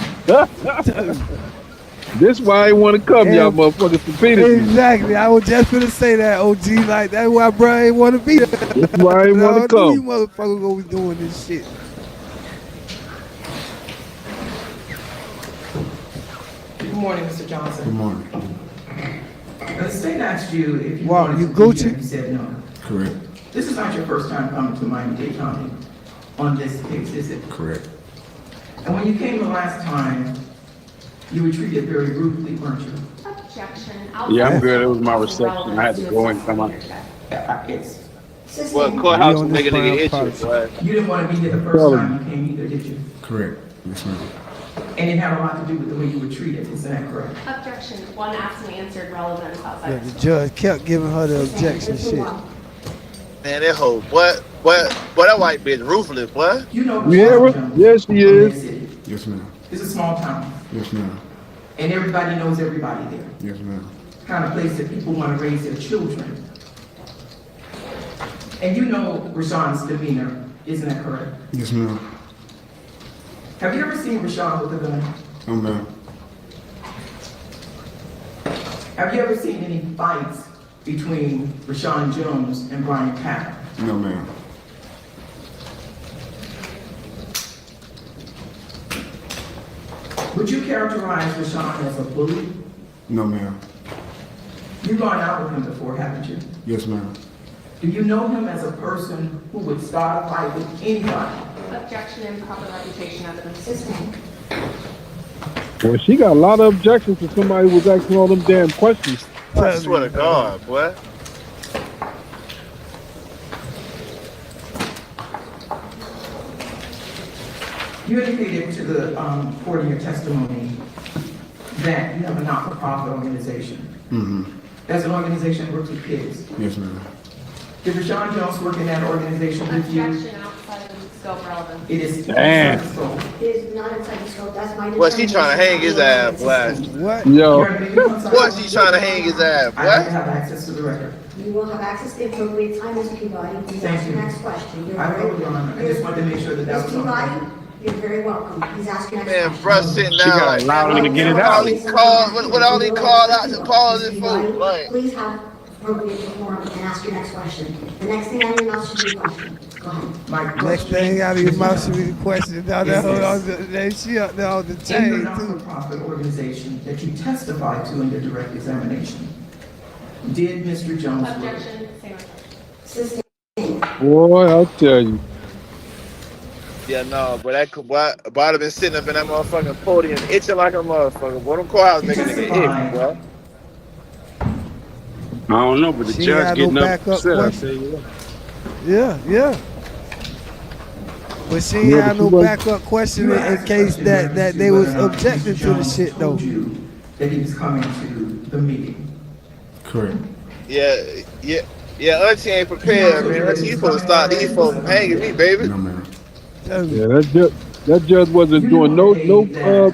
This why I ain't want to come, y'all motherfuckers subpoenaed me. Exactly. I was just gonna say that, OG. Like, that's why Bryan ain't want to be there. That's why I ain't want to You come. motherfuckers gonna be doing this shit. Good morning, Mr. Johnson. Good morning. The state asked you if you Wow, wanted you to Gucci? be here. You said no. Correct. This is not your first time coming to Miami-Dade County on this case, is it? Correct. And when you came the last time, you were treated very rudely, weren't you? Objection. Yeah, I'm good. It was my reception. I had to go and come out. It's, Well, courthouse on will this make a nigga Bryan itch, boy. you didn't want to be here the first Tell time you came either, did you? Correct. Yes, ma'am. And it had a lot to do with the way you were treated, isn't that correct? Objection. One asked and answered relevant outside. Yeah, the judge kept giving her the objection shit. Man, that hoe, boy, that white bitch ruthless, boy. You know Yes, she is. Yes, ma'am. It's a small town, Yes, ma'am. and everybody knows everybody there. Yes, ma'am. It's the kind of place that people want to raise their children. And you know Rashawn's demeanor, isn't that correct? Yes, ma'am. Have you ever seen Rashawn with a gun? No, ma'am. Have you ever seen any fights between Rashawn Jones and Bryan Packer? No, ma'am. Would you characterize Rashawn as a bully? No, ma'am. You've gone out with him before, haven't you? Yes, ma'am. Do you know him as a person who would start a fight with anybody? Objection. Improper reputation evidence. Sustained. Well, she got a lot of objections to somebody who was asking all them damn questions. I swear to God, boy. You indicated to the court in your testimony that you have a not-for-profit organization. Mm-hmm. That's an organization that works with kids. Yes, ma'am. Did Rashawn Jones work in that organization with you? Objection. Outside of the scope relevant. It is Damn. outside the scope. It is not inside the scope, that's my. Boy, she trying to hang his ass, boy. What? Yo, Boy, she trying to hang his ass, I have to boy. have access to the record. You will have access to the appropriate time, Mr. Peabody. Please ask your next question. You're I very- will, Your Honor. I just wanted to make sure that that was Mr. on the Peabody, record. you're very welcome. Please ask your next Man, question. bruh sitting She down gotta like allow that. him to get it What out. all these calls, what all these call outs and pauses for? Like, Please have appropriate decorum and ask your next question. The next thing on your mouth should be a question. Go ahead. My Next question thing out of your mouth should be the question. Now Yes, she up there on the in the chain too. not-for-profit organization that you testified to in your direct examination, did Mr. Jones work? Objection. Same. Sustained. boy, I'll tell you. yeah, no, but that could, boy, I'd have been sitting up in that motherfucking podium itching like a motherfucker. Boy, them courthouse making nigga itch, bro. I don't know, but the She judge had no getting up backup upset. I question. tell you what. Yeah. But she ain't Yeah, had but no she wasn't- backup question You in asked case the that question they was whether or not objecting Mr. to the Jones shit though. told you that he was coming to the meeting. Correct. Yeah, Auntie ain't prepared, man. Auntie, you supposed to start these folks from hanging me, baby. No, ma'am. Yeah, that judge wasn't doing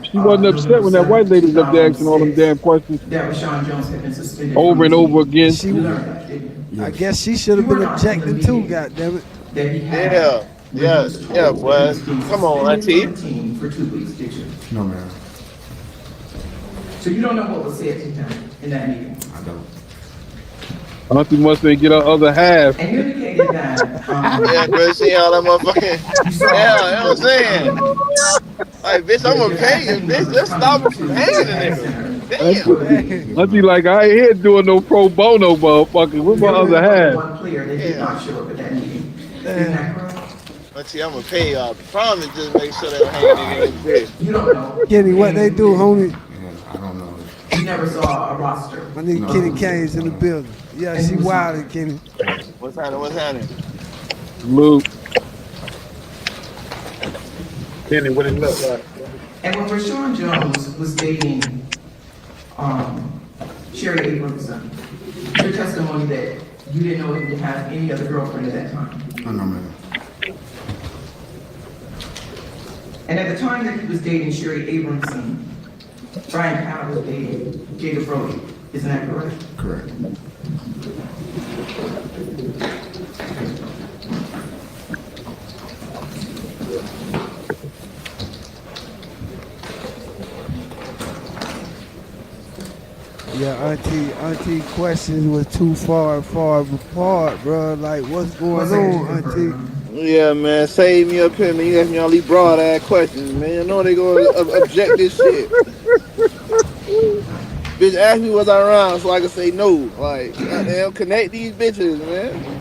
she wasn't upset when that white lady was up there asking all them damn questions That Rashawn Jones had been suspended over and from the over team. again. She, You learned that, didn't you? I guess she should have You been were not in the objecting too. meeting. Goddammit. That he had. Yeah, when yeah, he was told yeah, that he boy. was being Come on, suspended Auntie. from the team for 2 weeks, did you? No, ma'am. So you don't know what was said to him in that meeting? I don't. Auntie must say get her other half. And you indicated that, Yeah, bro, see all that motherfucking. you saw. Yeah, you know what I'm saying? Like, bitch, I'm gonna pay you, bitch. Let's stop it from hanging the nigga. Damn. Auntie like, I ain't here doing no pro bono, motherfucker. Where's my other half? One player that did not show up at that meeting. Isn't that correct? Auntie, I'm gonna pay y'all. Promise, just make sure they don't hang nigga in this bitch. You don't know. Kenny, what they do, homie? Yeah, I don't know. You never saw a roster. I need No. Kenny Kane's in the building. Yeah, she wildin', Kenny. What's happening? What's happening? Luke. Kenny, what it look like? And when Rashawn Jones was dating Sherry Abramson, your testimony that you didn't know him to have any other girlfriend at that time. I know, ma'am. And at the time that he was dating Sherry Abramson, Bryan Powell was dating Jada Brody. Isn't that correct? Correct. Yeah, auntie questions was too far apart, bro. Like, what's going on, auntie? Yeah, man, save me up here, man. You ask me all these broad ass questions, man. You know they gonna object this shit. Bitch, ask me was I around so I can say no. Like, goddamn, connect these bitches, man.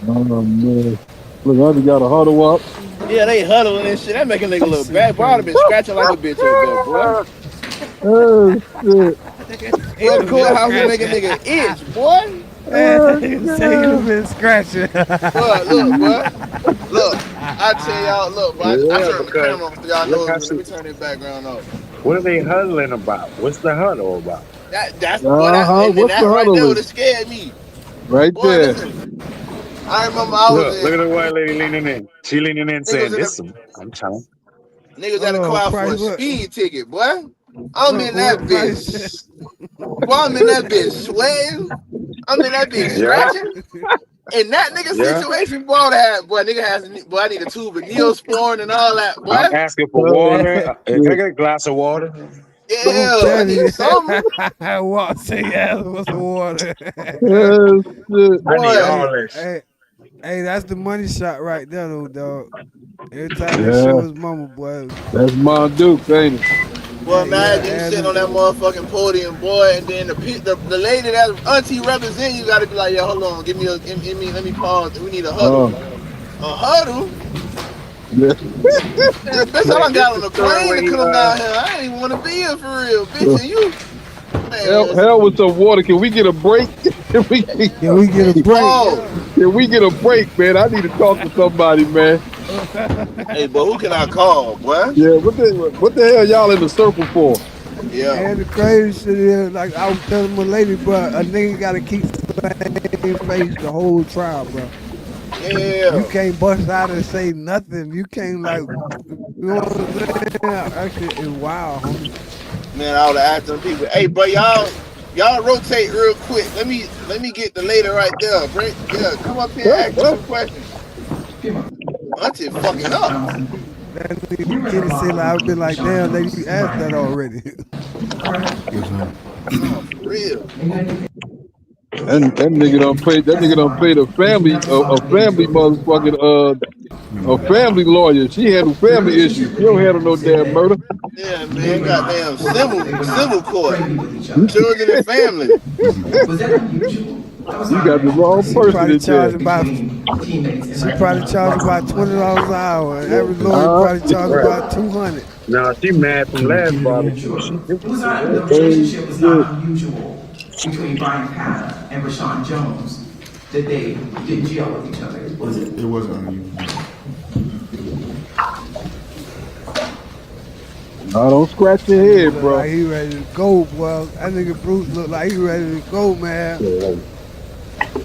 Oh, man. Look, Auntie got a huddle up. Yeah, they huddling and shit. That make a nigga look bad. Boy, I'd have been scratching like a bitch up there, boy. Oh, shit. Boy, the courthouse will make a nigga itch, boy. Man, say you been scratching. Look, boy. Look. I tell y'all, look, but I Yeah, turned the because camera on so y'all look know how me. Let she. me turn this background off. What are they huddling about? What's the huddle about? That's boy, that and What's the that right there would huddle? have scared me. Right Boy, there. listen, I remember I was Look in at the white lady leaning in. She leaning in niggas saying, in the "This some. I'm telling." niggas Hold at the on, car for Price. a speed ticket, boy. I'm in that What Price? bitch. Boy, I'm in that bitch sweating. I'm in that bitch Yeah, scratching. In that nigga yeah. situation, boy, nigga has boy, I need a tube of Neosporin and all that, I'm boy. asking for Oh, water. Can I shit. get a glass of water? I'm Yeah, I telling need you. something. Walk say yes with some water. Oh, shit. I need Boy, all hey, this. hey, hey, that's the money shot right there, though, dog. Every time they Yeah, show his mama, boy. that's Mon Duke, ain't it? boy, Yeah, imagine you and sitting on that motherfucking podium, boy, and then the lady that auntie represent you got to be like, yeah, hold on, give me, let me pause. We need a huddle. Oh, A huddle? yeah. Man, bitch, I Wait, done this got on the the story plane where to he come down here. I ain't even want to be here for real, bitch. And you, man, Hell with some water. Can we get a break? Can we, can we get a hey, break? Paul. Yeah. can we get a break, man? I need to talk to somebody, man. Hey, but who can I call, boy? Yeah, what the hell y'all in the circle for? Yeah, And the crazy shit is, like I was telling my lady, bro, a nigga gotta keep the same face the whole trial, bro. You yeah. can't bust out and say nothing. You can't you know what I'm saying? That shit is wild, homie. Man, I would have asked them people, hey, bro, y'all rotate real quick. Let me get the lady right there. Yeah, come up here and ask me some questions. Auntie fucking up. That nigga Kenny said, like, I've been like, damn, lady, you asked that already. No, for real. And that nigga done played a family motherfucking a family lawyer. She handle family issues. She don't handle no damn murder. Yeah, man, goddamn civil court, children and family. You got the wrong She person probably in there. charged about $20 an hour. And every lawyer Uh, probably charge right. about 200. Now she mad from last barbecue. She different from The this. oh relationship was shit. not unusual between Brian Patta and Rashawn Jones that they didn't gel with each other, was it? It wasn't unusual. No, don't scratch your That nigga head, look bro. like he ready to go, boy. That nigga Bruce look like he ready to go, man.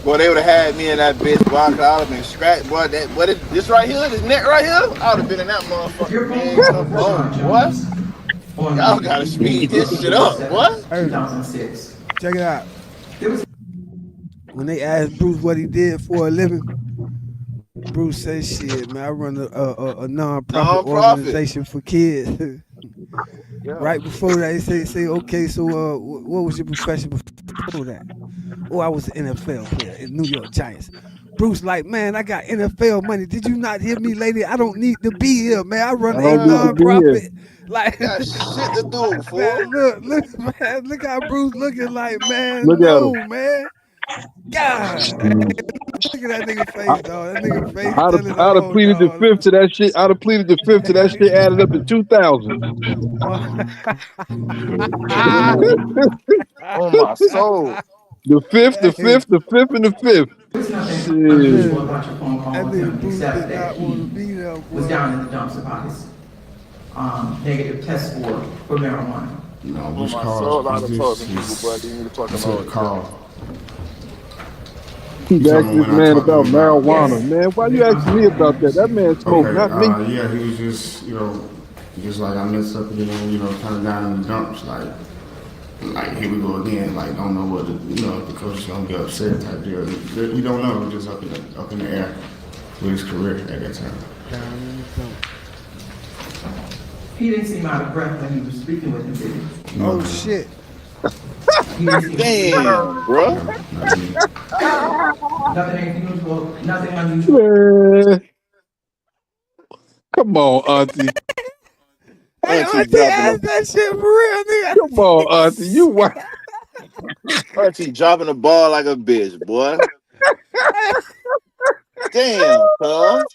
Boy, they would have had me in that bitch, boy. I would have been scratched, boy. This right here, this net right here, I would have been in that motherfucker. Your phone Man, call with come Rashawn on, boy. Jones on Y'all the gotta speed evening of this shit October up, boy. 7th, Hey, 2006. check it out. There was When they asked Bruce what he did for a living, Bruce said, shit, man, I run a non-profit Non-profit. organization for kids. Yeah. Right before that, they say, okay, so what was your profession before that? Oh, I was an NFL player in New York Giants. Bruce, like, man, I got NFL money. Did you not hear me, lady? I don't need to be here, man. I run I a don't need to Yeah. be here. nonprofit. Like, Got shit to do, man, fool. look how Bruce looking like, man, Look at him. no, man. God, look at that nigga face, dog. That nigga face tell it I'd have all, pleaded the dog. fifth to that shit. I'd have pleaded the fifth to that shit added up to 2,000. On my soul. The fifth, the Hey, fifth, the fifth, and the fifth. There's nothing Shit. unusual listen, about your phone call that with nigga him, Bruce except did that not want to he be there, was boy. down in the dumps about his negative test score for marijuana. No, On which my call? soul, I'd Is have told this? them people, but they need to I fucking said hold it down. call. He's You talking asking about this when I man talked to about him about? marijuana. Yes. Man, why you I'm asking me sorry, I about didn't that? That see it. man smoked, Okay, not me. yeah, he was just, just like I messed up again, kind of down in the dumps, like here we go again, like don't know what the coach is gonna get upset type deal. You don't know, we're just up in the air with his career at that time. Down in the dump. He didn't seem out of breath when he was speaking with him, did he? Oh, No, shit. He didn't seem Damn, bro. not me. nothing unusual, nothing unusual. Man, come on, auntie. Hey, Auntie Auntie dropping asked a that shit for real, nigga. Come on, auntie. You what? Auntie dropping a ball like a bitch, boy. Damn, cuz.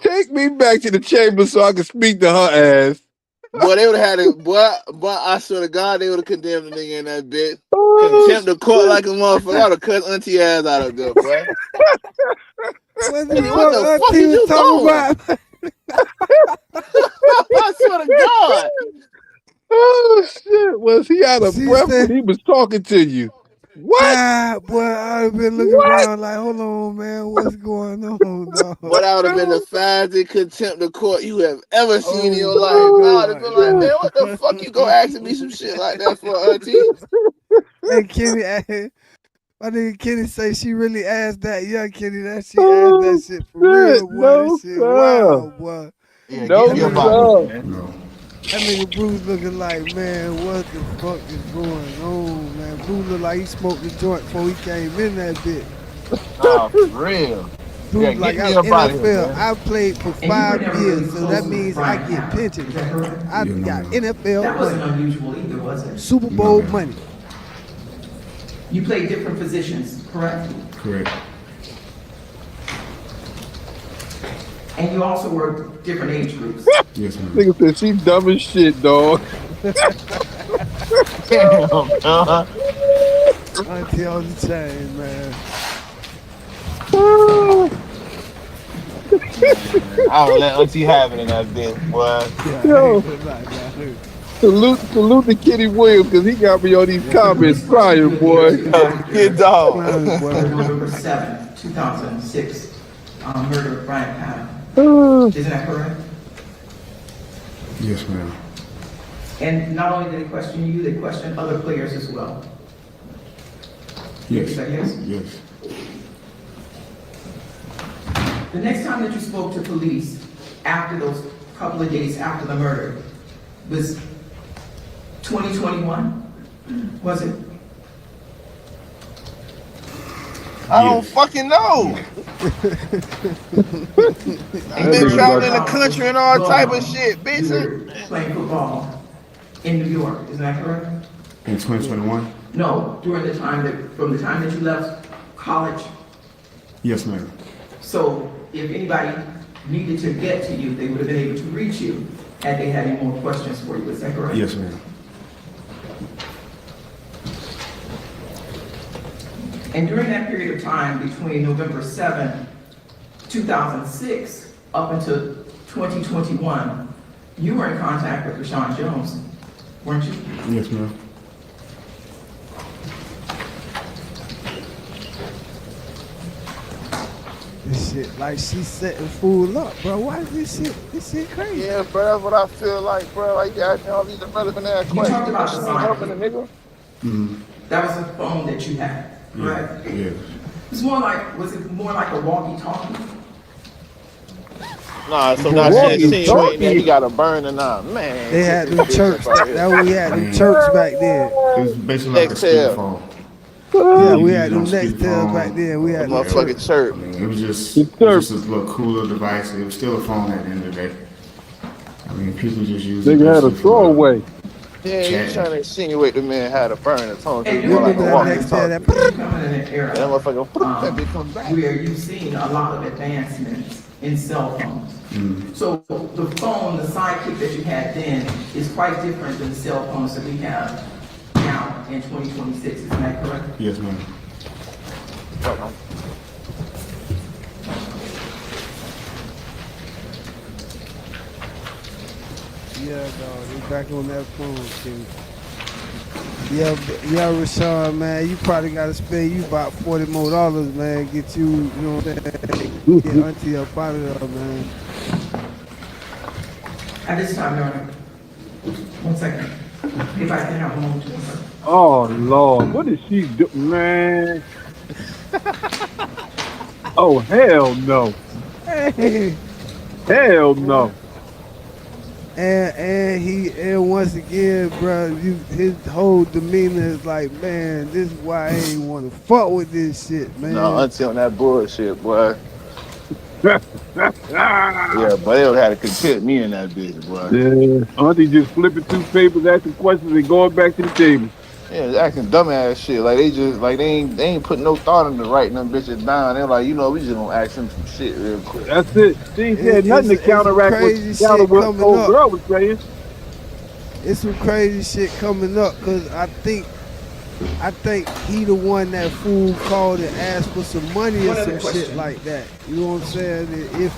Take me back to the chamber so I can speak to her ass. Boy, they would have had it. Boy, I swear to God, they would have condemned the nigga in that bitch. Oh, Contempt of court like a motherfucker. I would have cut auntie ass out of there, boy. What the Kenny, what fuck the fuck auntie is was you talking doing? about? I swear to God. oh shit! Was he out of She breath when said, he was talking to you? What? boy, I'd have been looking What? around like, hold on, man, what's going on, dog? Boy, that would have been the fastest contempt of court you have ever seen in Oh your my life. I would have God, been like, dog. man, what the fuck you go asking me some shit like that for, auntie? Hey, Kenny, my nigga Kenny say she really asked that young Kenny that she asked that shit for real, boy. No, This shit sir. wild, boy. Yeah, No, get me That about nigga, this, man. that nigga Bruce looking like, man, what the fuck is going on, man? Bruce look like he smoked the joint before he came in that bitch. Nah, for real. Bruce Yeah, like, get me I'm up out of here, NFL. man. I played for And you were 5 never really years, so close that with means I Bryan get Howard. pension. Is that correct? I got NFL That wasn't money, unusual either, was it? Super Bowl money. You played different positions, correct? Correct. And you also were different age groups. Yes, ma'am. Nigga said she dumb as shit, dog. Damn, dog. Auntie on the chain, man. I would let auntie have it in that bitch, boy. Yeah, Yo. I ain't gonna lie, man. Salute to Kenny Williams because he got me on these comments crying, boy. Good dog. Crying, boy. November 7th, 2006, murder of Bryan Howard. Isn't that correct? Yes, ma'am. And not only did they question you, they questioned other players as well. Yes. You said yes? Yes. The next time that you spoke to police after those couple of days after the murder was 2021, was it? I don't fucking know. I've been traveling the country and all type of shit, You bitch. were playing football in New York, isn't that correct? In 2021? No, during the time from the time that you left college. Yes, ma'am. So if anybody needed to get to you, they would have been able to reach you had they had any more questions for you, is that correct? Yes, ma'am. And during that period of time between November 7th, 2006 up until 2021, you were in contact with Rashawn Jones, weren't you? Yes, ma'am. This shit, like she setting fool up, bro. Why is this shit crazy? Yeah, bro, that's what I feel like, bro. Like, you asking all these irrelevant ass You questions. talked about You the ain't sign. helping the nigga. Mm-hmm. That was the phone that you had, right? Yeah. Was it more like a walkie-talkie? Nah, so now she insinuating that he got a burn or not. Man. They had them church. That what we had them church back then. It was basically like a speakerphone. Yeah, we You had them use next speakerphone. tails back then. We had them church. Motherfucking chirp. I mean, it was just a little cooler device. It was still a phone at the end of the day. I mean, people just use it. Nigga had a basically for, throwaway. Yeah, you trying to insinuate the man had a burn or something. And You like a that walkie next tail, talkie. that Coming in an era That motherfucker, that bitch come back. where you've seen a lot of advancements in cell phones. So the phone, the sidekick that you had then is quite different than the cell phones that we have now in 2026, isn't that correct? Yes, ma'am. Yeah, dog. They back on that phone, kid. Yeah, Rashawn, man. You probably gotta spend you about $40 more, man. Get you, you know what I'm saying? Get auntie up out of there, man. At this time, Your Honor, 1 second. If I can have a moment to her. Oh Lord, what is she do, man? Oh hell no! Hey. Hell no! And once again, bro, his whole demeanor is like, man, this is why I ain't want to fuck with this shit, man. No, auntie on that bullshit, boy. Yeah, but they would have to content me in that bitch, boy. Yeah, auntie just flipping through papers, asking questions, and going back to the table. Yeah, acting dumbass shit. Like they ain't putting no thought into writing them bitches down. They're like, you know, we just gonna ask them some shit real quick. That's it. She ain't said nothing to counteract what crazy counter shit what coming old up. girl was saying. it's some crazy shit coming up because I think he the one that fool called and asked for some money or some shit like that. You know what I'm saying? If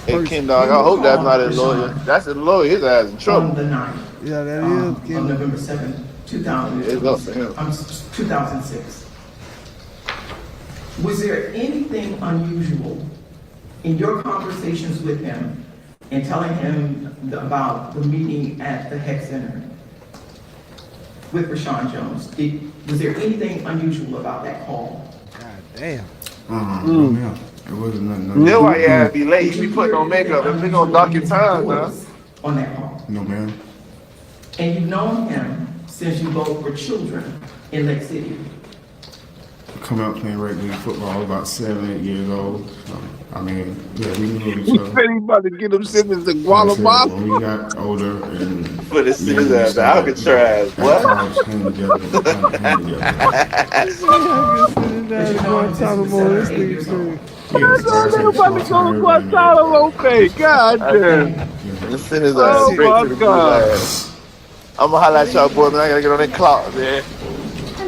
Hey, Ken Dog, I hope that's not his lawyer. That's his lawyer. His ass in trouble. On the 9th. Yeah, that is. On November 7th, It's up for him. 2006. Was there anything unusual in your conversations with him and telling him about the meeting at the Hex Center with Rashawn Jones? Was there anything unusual about that call? God damn. No, ma'am. It wasn't nothing. You know why you had to be late. You be putting on makeup. If we gonna dock your time, man. On that call. No, ma'am. And you've known him since you both were children in Lake City. Come out playing rugby football about 7, 8 years old. I mean, yeah, we knew each He other. said he about to get him sentenced to Like I said, Guatemala. when we got older and Put his ass out Alcatraz. What? hang together. Ain't nobody going to Guantanamo Bay. God damn. Let's send his Oh, ass straight my to the God. gulag. I'm gonna holler at y'all boys, man. I gotta get on that clock, man.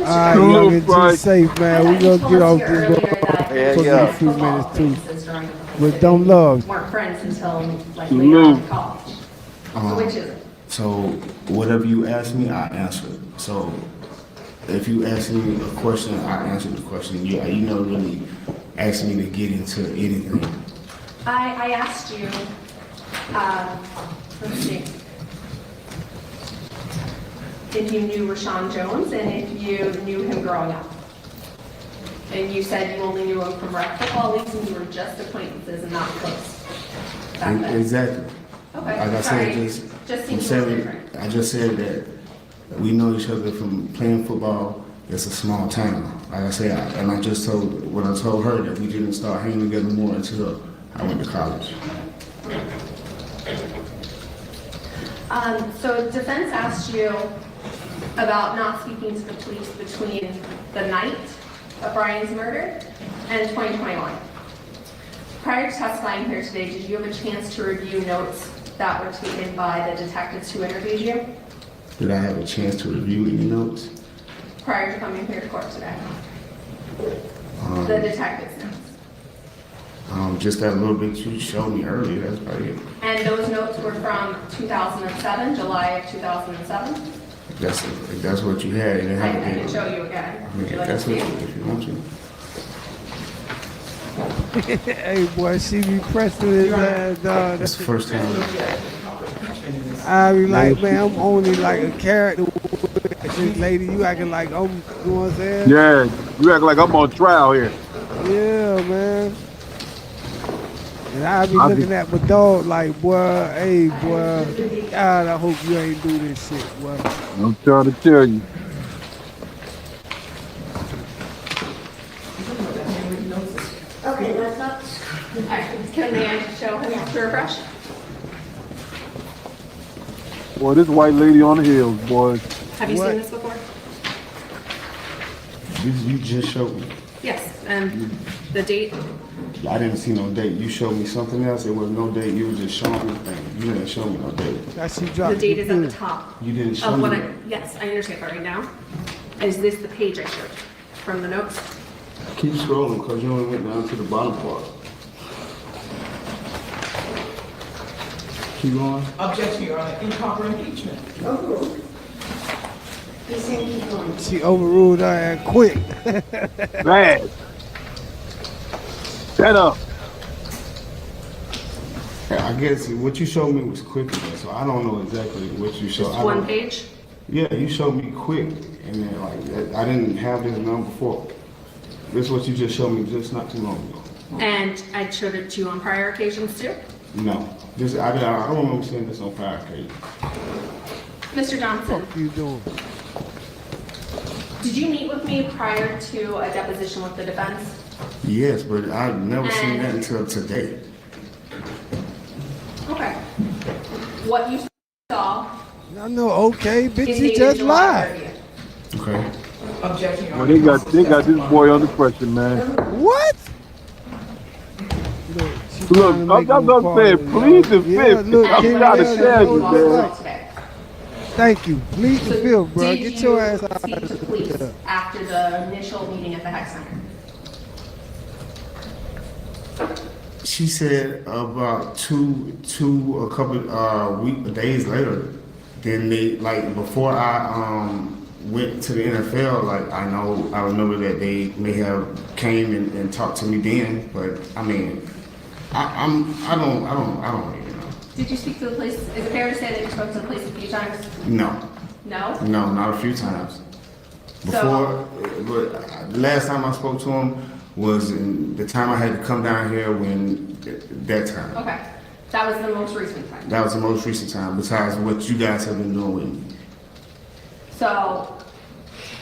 Alright, y'all get too safe, man. We gonna get off this for Yeah. a few minutes too. But don't love. Weren't friends until like later on in college. So which is it? So whatever you ask me, I answer. So if you ask me a question, I answer the question. You never really asked me to get into anything. I asked you, let's see, if you knew Rashawn Jones and if you knew him growing up. And you said you only knew him from rec football leagues and you were just acquaintances and not close. That's it. Exactly. Okay, Like I sorry. said, Just seems different. I just said that we know each other from playing football. It's a small town. Like I said, and I just told her that we didn't start hanging together more until I went to college. So defense asked you about not speaking to the police between the night of Bryan's murder and 2021. Prior to testifying here today, did you have a chance to review notes that were taken by the detectives who interviewed you Did I have a chance to review any notes? prior to coming here to court today? The detectives' notes. Just that little bit you showed me earlier, that's about it. And those notes were from 2007, July of 2007? If that's what you had. And I can show you again. I mean, Would you like that's to what, see? if you want to. Hey boy, she be pressing his ass, dog. That's the first time. I be like, man, I'm only like a character with this lady. You acting like I'm, you know what I'm saying? Yeah, you act like I'm on trial here. Yeah, man. And I be looking at my dog like, boy, hey, boy, God, I hope you ain't do this shit, boy. I'm trying to tell you. Okay, let's not. Can they show him to refresh? Boy, this white lady on the hills, boy. Have you seen this before? You just showed me. Yes, and the date? I didn't see no date. You showed me something else. It was no date. You were just showing me things. You didn't show me no date. The date is at the top. You didn't show Of what me. yes, I understand, but right now, is this the page I showed from the notes? Keep scrolling because you only went down to the bottom part. Keep going. Objection, Your Honor, improper impeachment. Overruled. He's saying keep going. She overruled her and quick. Man. Shut up. Yeah, I guess what you showed me was quicker, so I don't know exactly what you showed. Just one page? Yeah, you showed me quick, and then like I didn't have this number before. This is what you just showed me just not too long ago. And I showed it to you on prior occasions too? No, I don't remember seeing this on prior occasion. Mr. Johnson, What you doing? did you meet with me prior to a deposition with the defense? Yes, but I've never seen that until today. Okay. What you saw I know, okay, bitch, is you dated just July lied. 30th. Okay. Objection, Your Well, Honor. they got this boy under pressure, man. What? Look, I'm saying, please defend me. I'm trying to tell you, man. Thank you. Plead the So fifth, bro. did Get your ass you out speak to of police there. after the initial meeting at the Hex Center? She said about a couple days later. Then they like before I went to the NFL. Like I remember that they may have came and talked to me then. But I mean, I don't even know. Did you speak to the police? Is it fair to say that you spoke to the police a few times? No, No? no, not a few times. So- But the last time I spoke to him was in the time I had to come down here that time. Okay. That was the most recent time. That was the most recent time, besides what you guys have been doing with me. So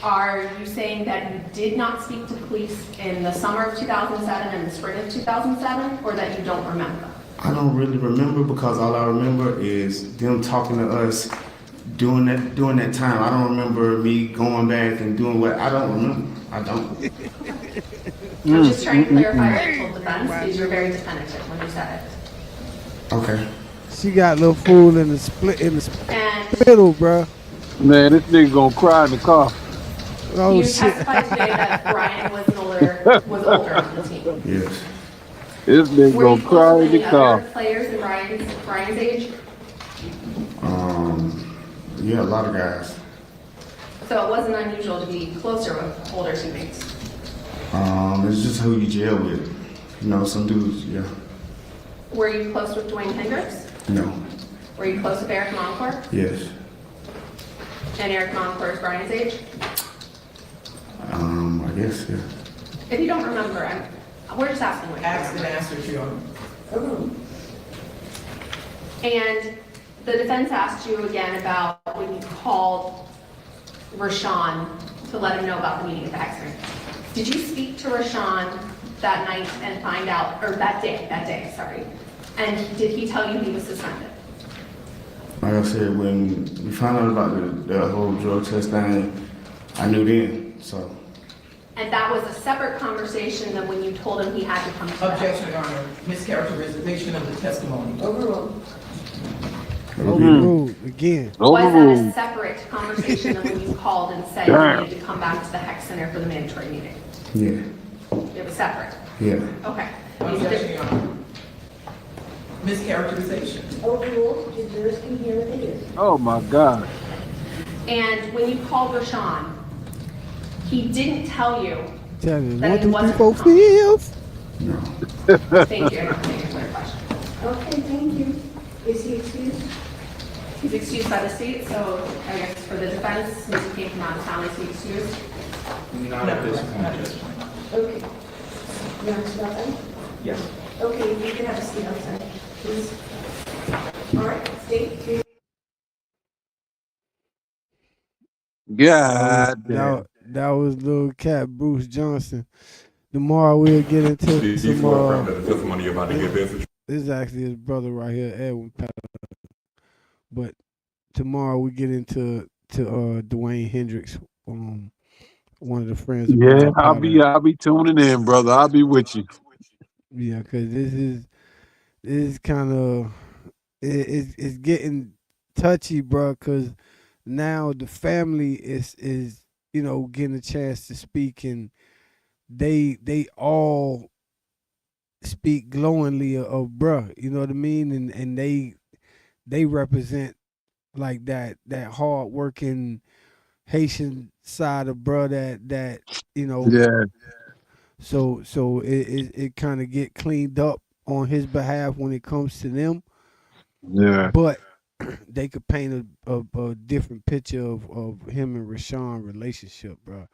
are you saying that you did not speak to police in the summer of 2007 and the spring of 2007, or that you don't remember? I don't really remember because all I remember is them talking to us during that time. I don't remember me going back and doing what I don't remember. I don't. I'm just trying to clarify what you told the defense, because you're very definitive when you said it. Okay. She got little fool in the middle, bro. Man, this nigga gonna cry in the car. Oh You shit. testified today that Bryan was older on the team. Yes. This nigga Were you gonna close cry with in the any car. other players in Bryan's age? Yeah, a lot of guys. So it wasn't unusual to be closer with older teammates. It's just who you jail with. You know, some dudes, yeah. Were you close with Dwayne Hendricks? No. Were you close with Eric Moncourt? Yes. And Eric Moncourt is Bryan's age? I guess, yeah. If you don't remember, we're just asking what you Ask and remember. answer, Joe. And the defense asked you again about when you called Rashawn to let him know about the meeting at the Hex Center. Did you speak to Rashawn that night and find out, or that day, sorry, and did he tell you he was suspended? Like I said, when we found out about the whole drug test thing, I knew then, so. And that was a separate conversation than when you told him he had to come to the Hex Objection, Center. Your Honor. Mischaracterization of the testimony. Overruled. Overruled again. Was that a separate conversation than when you called and said you needed to come back to the Hex Center for the mandatory meeting? Yeah, It was separate? yeah. Okay. Objection, Your Honor. Mischaracterization. Overruled, the jurors can hear what they do. Oh my God. And when you called Rashawn, he didn't tell you Tell me, that 1, he 2, 3, 4, wasn't 5. No. Thank you. I'm not taking another question. Okay, thank you. Is he excused? He's excused by the state, so I guess for the defense, since he came from out of town, is he excused? Not at this point. Okay. You want to stop then? Yes. Okay, you can have a seat outside, please. All right, state. God damn. That was little cat Bruce Johnson. Tomorrow we'll get into These some were from the testimony you're about to give this. This is actually his brother right here, Edwin Patterson. But tomorrow we get into Dwayne Hendricks, one of the friends of Yeah, Bryan I'll be tuning in, brother. I'll be with you. Yeah, because this is kind of it's getting touchy, bro. Because now the family is getting a chance to speak, and they all speak glowingly of bruh. You know what I mean? And they represent like that hard working Haitian side of bruh that Yeah. So it kind of get cleaned up on his behalf when it comes to them. Yeah. But they could paint a different picture of him and Rashawn relationship, bro.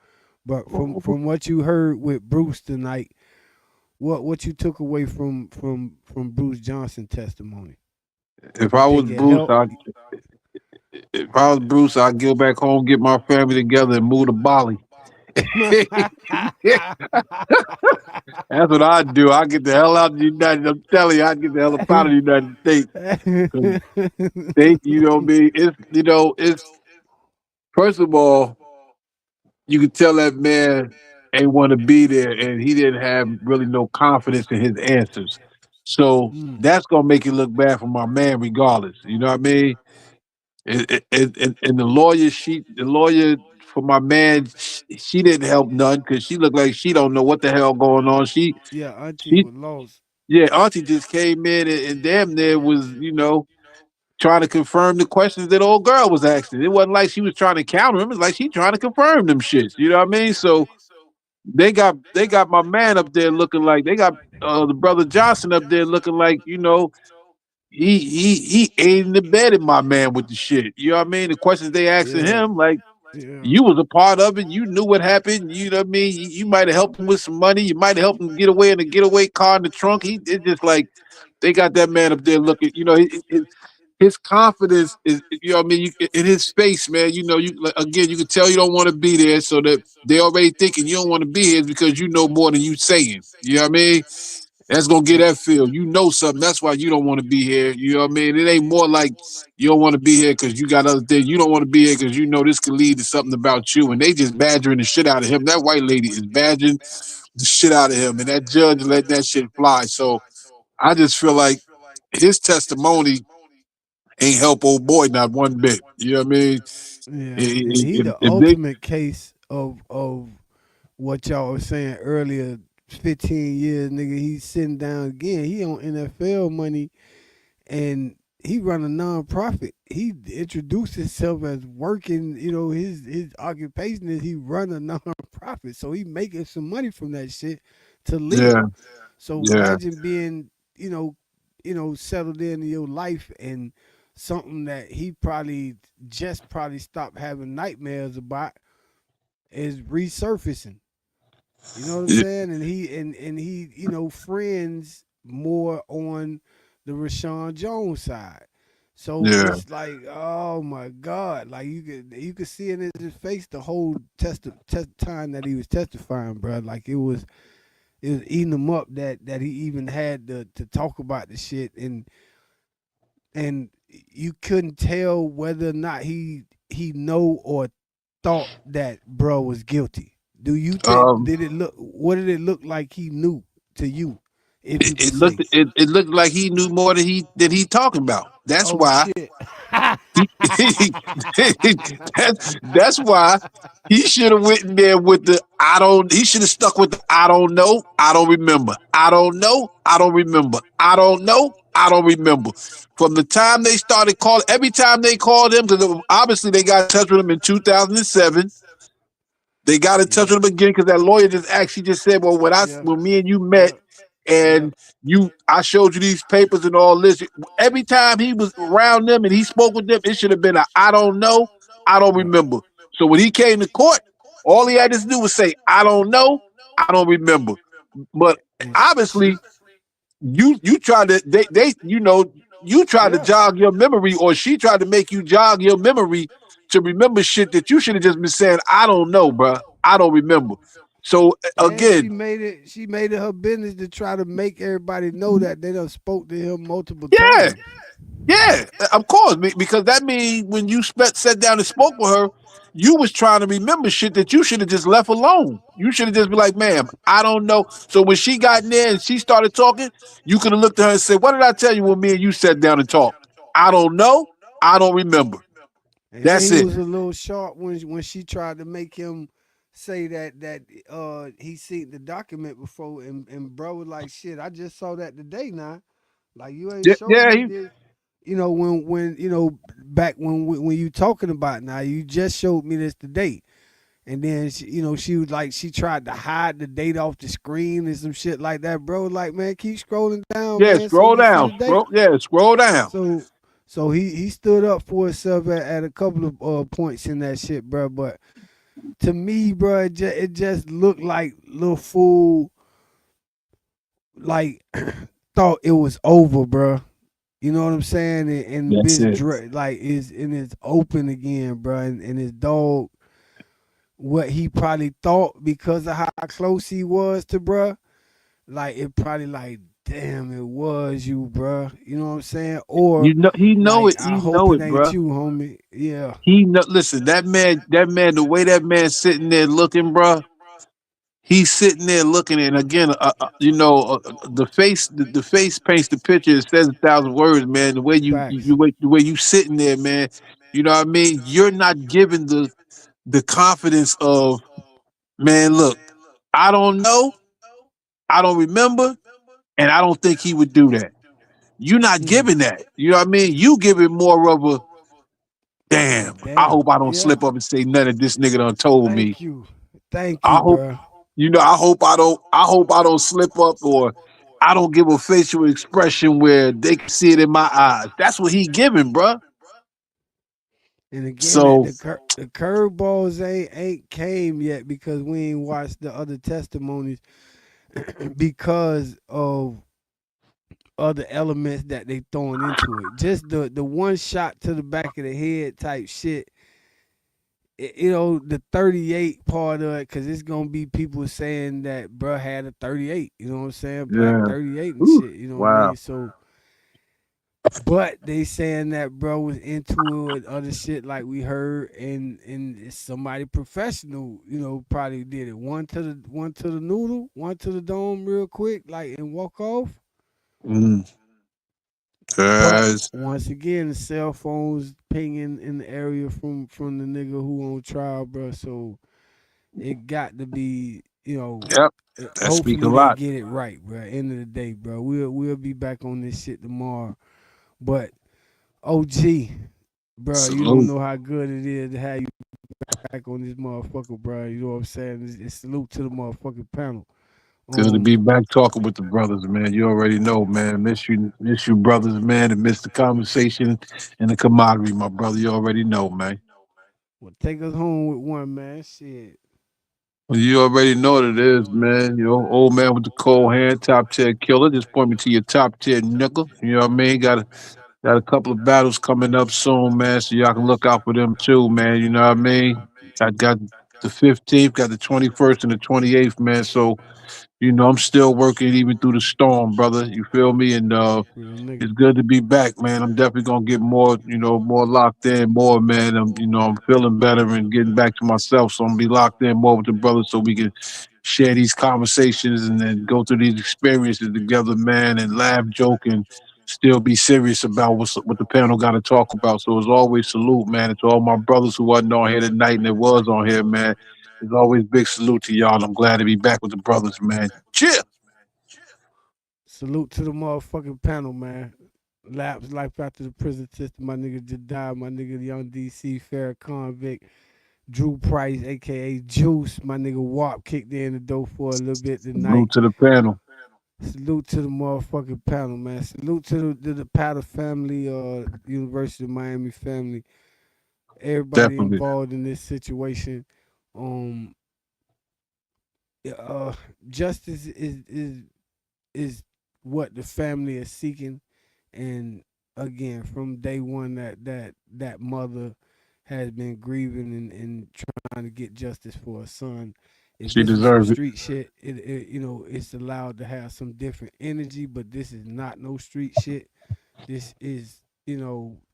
But from what you heard with Bruce tonight, what you took away from Bruce Johnson testimony? If I was Did it Bruce, help? I'd go back home, get my family together, and move to Bali. That's what I'd do. I'd get the hell out of the United. I'm telling you, I'd get the hell up out of the United States. 'Cause they, you know what I mean? It's first of all, you could tell that man ain't want to be there, and he didn't have really no confidence in his answers. So that's gonna make it look bad for my man, regardless. You know what I mean? And the lawyer for my man, she didn't help none because she looked like she don't know what the hell going on. Yeah, Auntie She was lost. yeah, Auntie just came in and damn near was, trying to confirm the questions that old girl was asking. It wasn't like she was trying to counter him. It's like she trying to confirm them shits. You know what I mean? So they got my man up there looking like they got the brother Johnson up there looking like, he aiding and abetting my man with the shit. You know what I mean? The questions they asking Yeah, him, like yeah. you was a part of it. You knew what happened. You know what I mean? You might have helped him with some money. You might have helped him get away in a getaway car in the trunk. It's just like they got that man up there looking. His confidence is, you know what I mean, in his face, man. Again, you can tell you don't want to be there, so that they already thinking you don't want to be here because you know more than you saying. You know what I mean? That's gonna get that feel. You know something. That's why you don't want to be here. You know what I mean? It ain't more like you don't want to be here because you got other things. You don't want to be here because you know this could lead to something about you. And they just badgering the shit out of him. That white lady is badgering the shit out of him, and that judge let that shit fly. So I just feel like his testimony ain't help old boy not one bit. You know what I mean? Yeah, and he If, the if they, ultimate case of what y'all was saying earlier. 15 years, nigga. He's sitting down again. He on NFL money, and he run a nonprofit. He introduced himself as working. His occupation is he run a nonprofit, so he making some money from that shit to live. yeah, So yeah, imagine being, settled into your life and something that he probably stopped having nightmares about is resurfacing. You know what I'm yeah, saying? And he, friends more on the Rashawn Jones side. So yeah, it's like, oh my God. Like you could see in his face the whole time that he was testifying, bro. Like it was eating him up that he even had to talk about the shit, and you couldn't tell whether or not he know or thought that bro was guilty. Do you think um, what did it look like he knew to you, if you it, could it looked say? it looked like he knew more than he talking about. That's Oh why shit. he, that's why he should have went in there with the I don't. He should have stuck with the I don't know, I don't remember. I don't know, I don't remember. I don't know, I don't remember. From the time they started calling, every time they called him, because obviously they got in touch with him in 2007. They got in touch Yeah. with him again because that lawyer just actually just said, "Well, Yeah. when me and you met, Yep. and Yep. I showed you these papers and all this. Every time he was around them and he spoke with them, it should have been a I don't know, I don't Yep. remember. So when he came to court, all he had to do was say, I don't know, I don't remember. But And obviously, you tried to they you tried to yeah. jog your memory, or she tried to make you jog your memory to remember shit that you should have just been saying, I don't know, bruh. I don't remember. So And again, she made it her business to try to make everybody know that they done spoke to him multiple yeah, times. yeah, of course, because that means when you sat down and spoke with her, you was trying to remember shit that you should have just left alone. You should have just been like, ma'am, I don't know. So when she got in there and she started talking, you could have looked at her and said, what did I tell you when me and you sat down and talked? I don't know. I don't remember. And then That's he it. was a little sharp when she tried to make him say that he seen the document before, and bro was like, shit, I just saw that today now. Like you ain't Yeah, showed yeah, me this. When back when you talking about now, you just showed me this today. And then she was like, she tried to hide the date off the screen and some shit like that. Bro, like, man, keep scrolling down, yeah, man, so we scroll can see down. the date. Scroll down. So he stood up for himself at a couple of points in that shit, bro. But to me, bro, it just looked like little fool, like thought it was over, bro. You know what I'm saying? And That's this it. like it's open again, bro. And his dog, what he probably thought because of how close he was to bro, like it probably like, damn, it was you, bro. You know what I'm saying? Or He know like, it. I He hope know it it, ain't bruh. you, homie. Yeah. He know. Listen, that man, the way that man sitting there looking, bruh. He's sitting there looking, and again, the face paints the picture. It says 1,000 words, man. The way Facts. the way you sitting there, man. You know what I mean? You're not giving the confidence of, man, look, I don't know, I don't remember, and I don't think he would do that. You're not giving that. You know what I mean? You give it more of a, damn, I hope I don't slip up and say nothing this nigga done told me. Thank I you, hope, bro. you know, I hope I don't slip up, or I don't give a facial expression where they can see it in my eyes. That's what he giving, bro. And again, So the curveballs ain't came yet because we ain't watched the other testimonies because of other elements that they throwing into it. Just the one shot to the back of the head type shit. You know, the 38 part of it, because it's gonna be people saying that bruh had a 38. You know what I'm saying? Black yeah. 38 and Ooh, shit. You know what I wow. mean? So, but they saying that bro was into it, other shit like we heard, and it's somebody professional, you know, probably did it. One to the noodle, one to the dome, real quick, like and walk off. Mm. But Cause once again, the cell phones pinging in the area from the nigga who on trial, bro. So it got to be, you know. yep, that speak a Hopefully they lot. get it right, bro. End of the day, bro. We'll be back on this shit tomorrow. But OG, bro, you don't Salute. know how good it is to have you back on this motherfucker, bro. You know what I'm saying? It's salute to the motherfucking panel. Good to be back talking with the brothers, man. You already know, man. Miss you, brothers, man, and miss the conversation and the camaraderie, my brother. You already know, man. Well, take us home with one, man. Shit. Well, you already know what it is, man. You know, old man with the cold hand, top tier killer. Just point me to your top tier nickel. You know what I mean? Got a couple of battles coming up soon, man. So y'all can look out for them too, man. You know what I mean? I got the 15th, got the 21st and the 28th, man. So you know, I'm still working even through the storm, brother. You feel me? And Real nigga. it's good to be back, man. I'm definitely gonna get more, you know, more locked in, more, man. I'm feeling better and getting back to myself. So I'm gonna be locked in more with the brothers so we can share these conversations and then go through these experiences together, man, and laugh, joke, and still be serious about what the panel got to talk about. So as always, salute, man, and to all my brothers who wasn't on here tonight and that was on here, man. As always, big salute to y'all. I'm glad to be back with the brothers, man. Cheer. Salute to the motherfucking panel, man. Lapse life after the prison system. My nigga just died. My nigga Young DC, fair convict. Drew Price, aka Juice. My nigga Warp kicked in the door for a little bit tonight. Salute to the panel. Salute to the motherfucking panel, man. Salute to the Powder family, University of Miami family. Everybody Definitely. involved in this situation. Justice is what the family is seeking, and again, from day one, that mother has been grieving and trying to get justice for her son. If She this was some deserves it. street shit, it's allowed to have some different energy, but this is not no street shit. This is,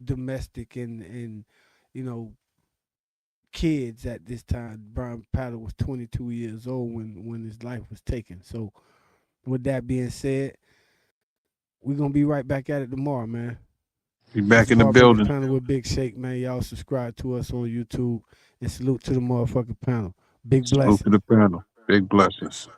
domestic and kids at this time. Brian Powder was 22 years old when his life was taken. So, with that being said, we're gonna be right back at it tomorrow, man. Be It's back the in the Barbecue building. Panel with Big Shake, man. Y'all subscribe to us on YouTube and salute to the motherfucking panel. Big Salute to blessings. the panel. Big blessings.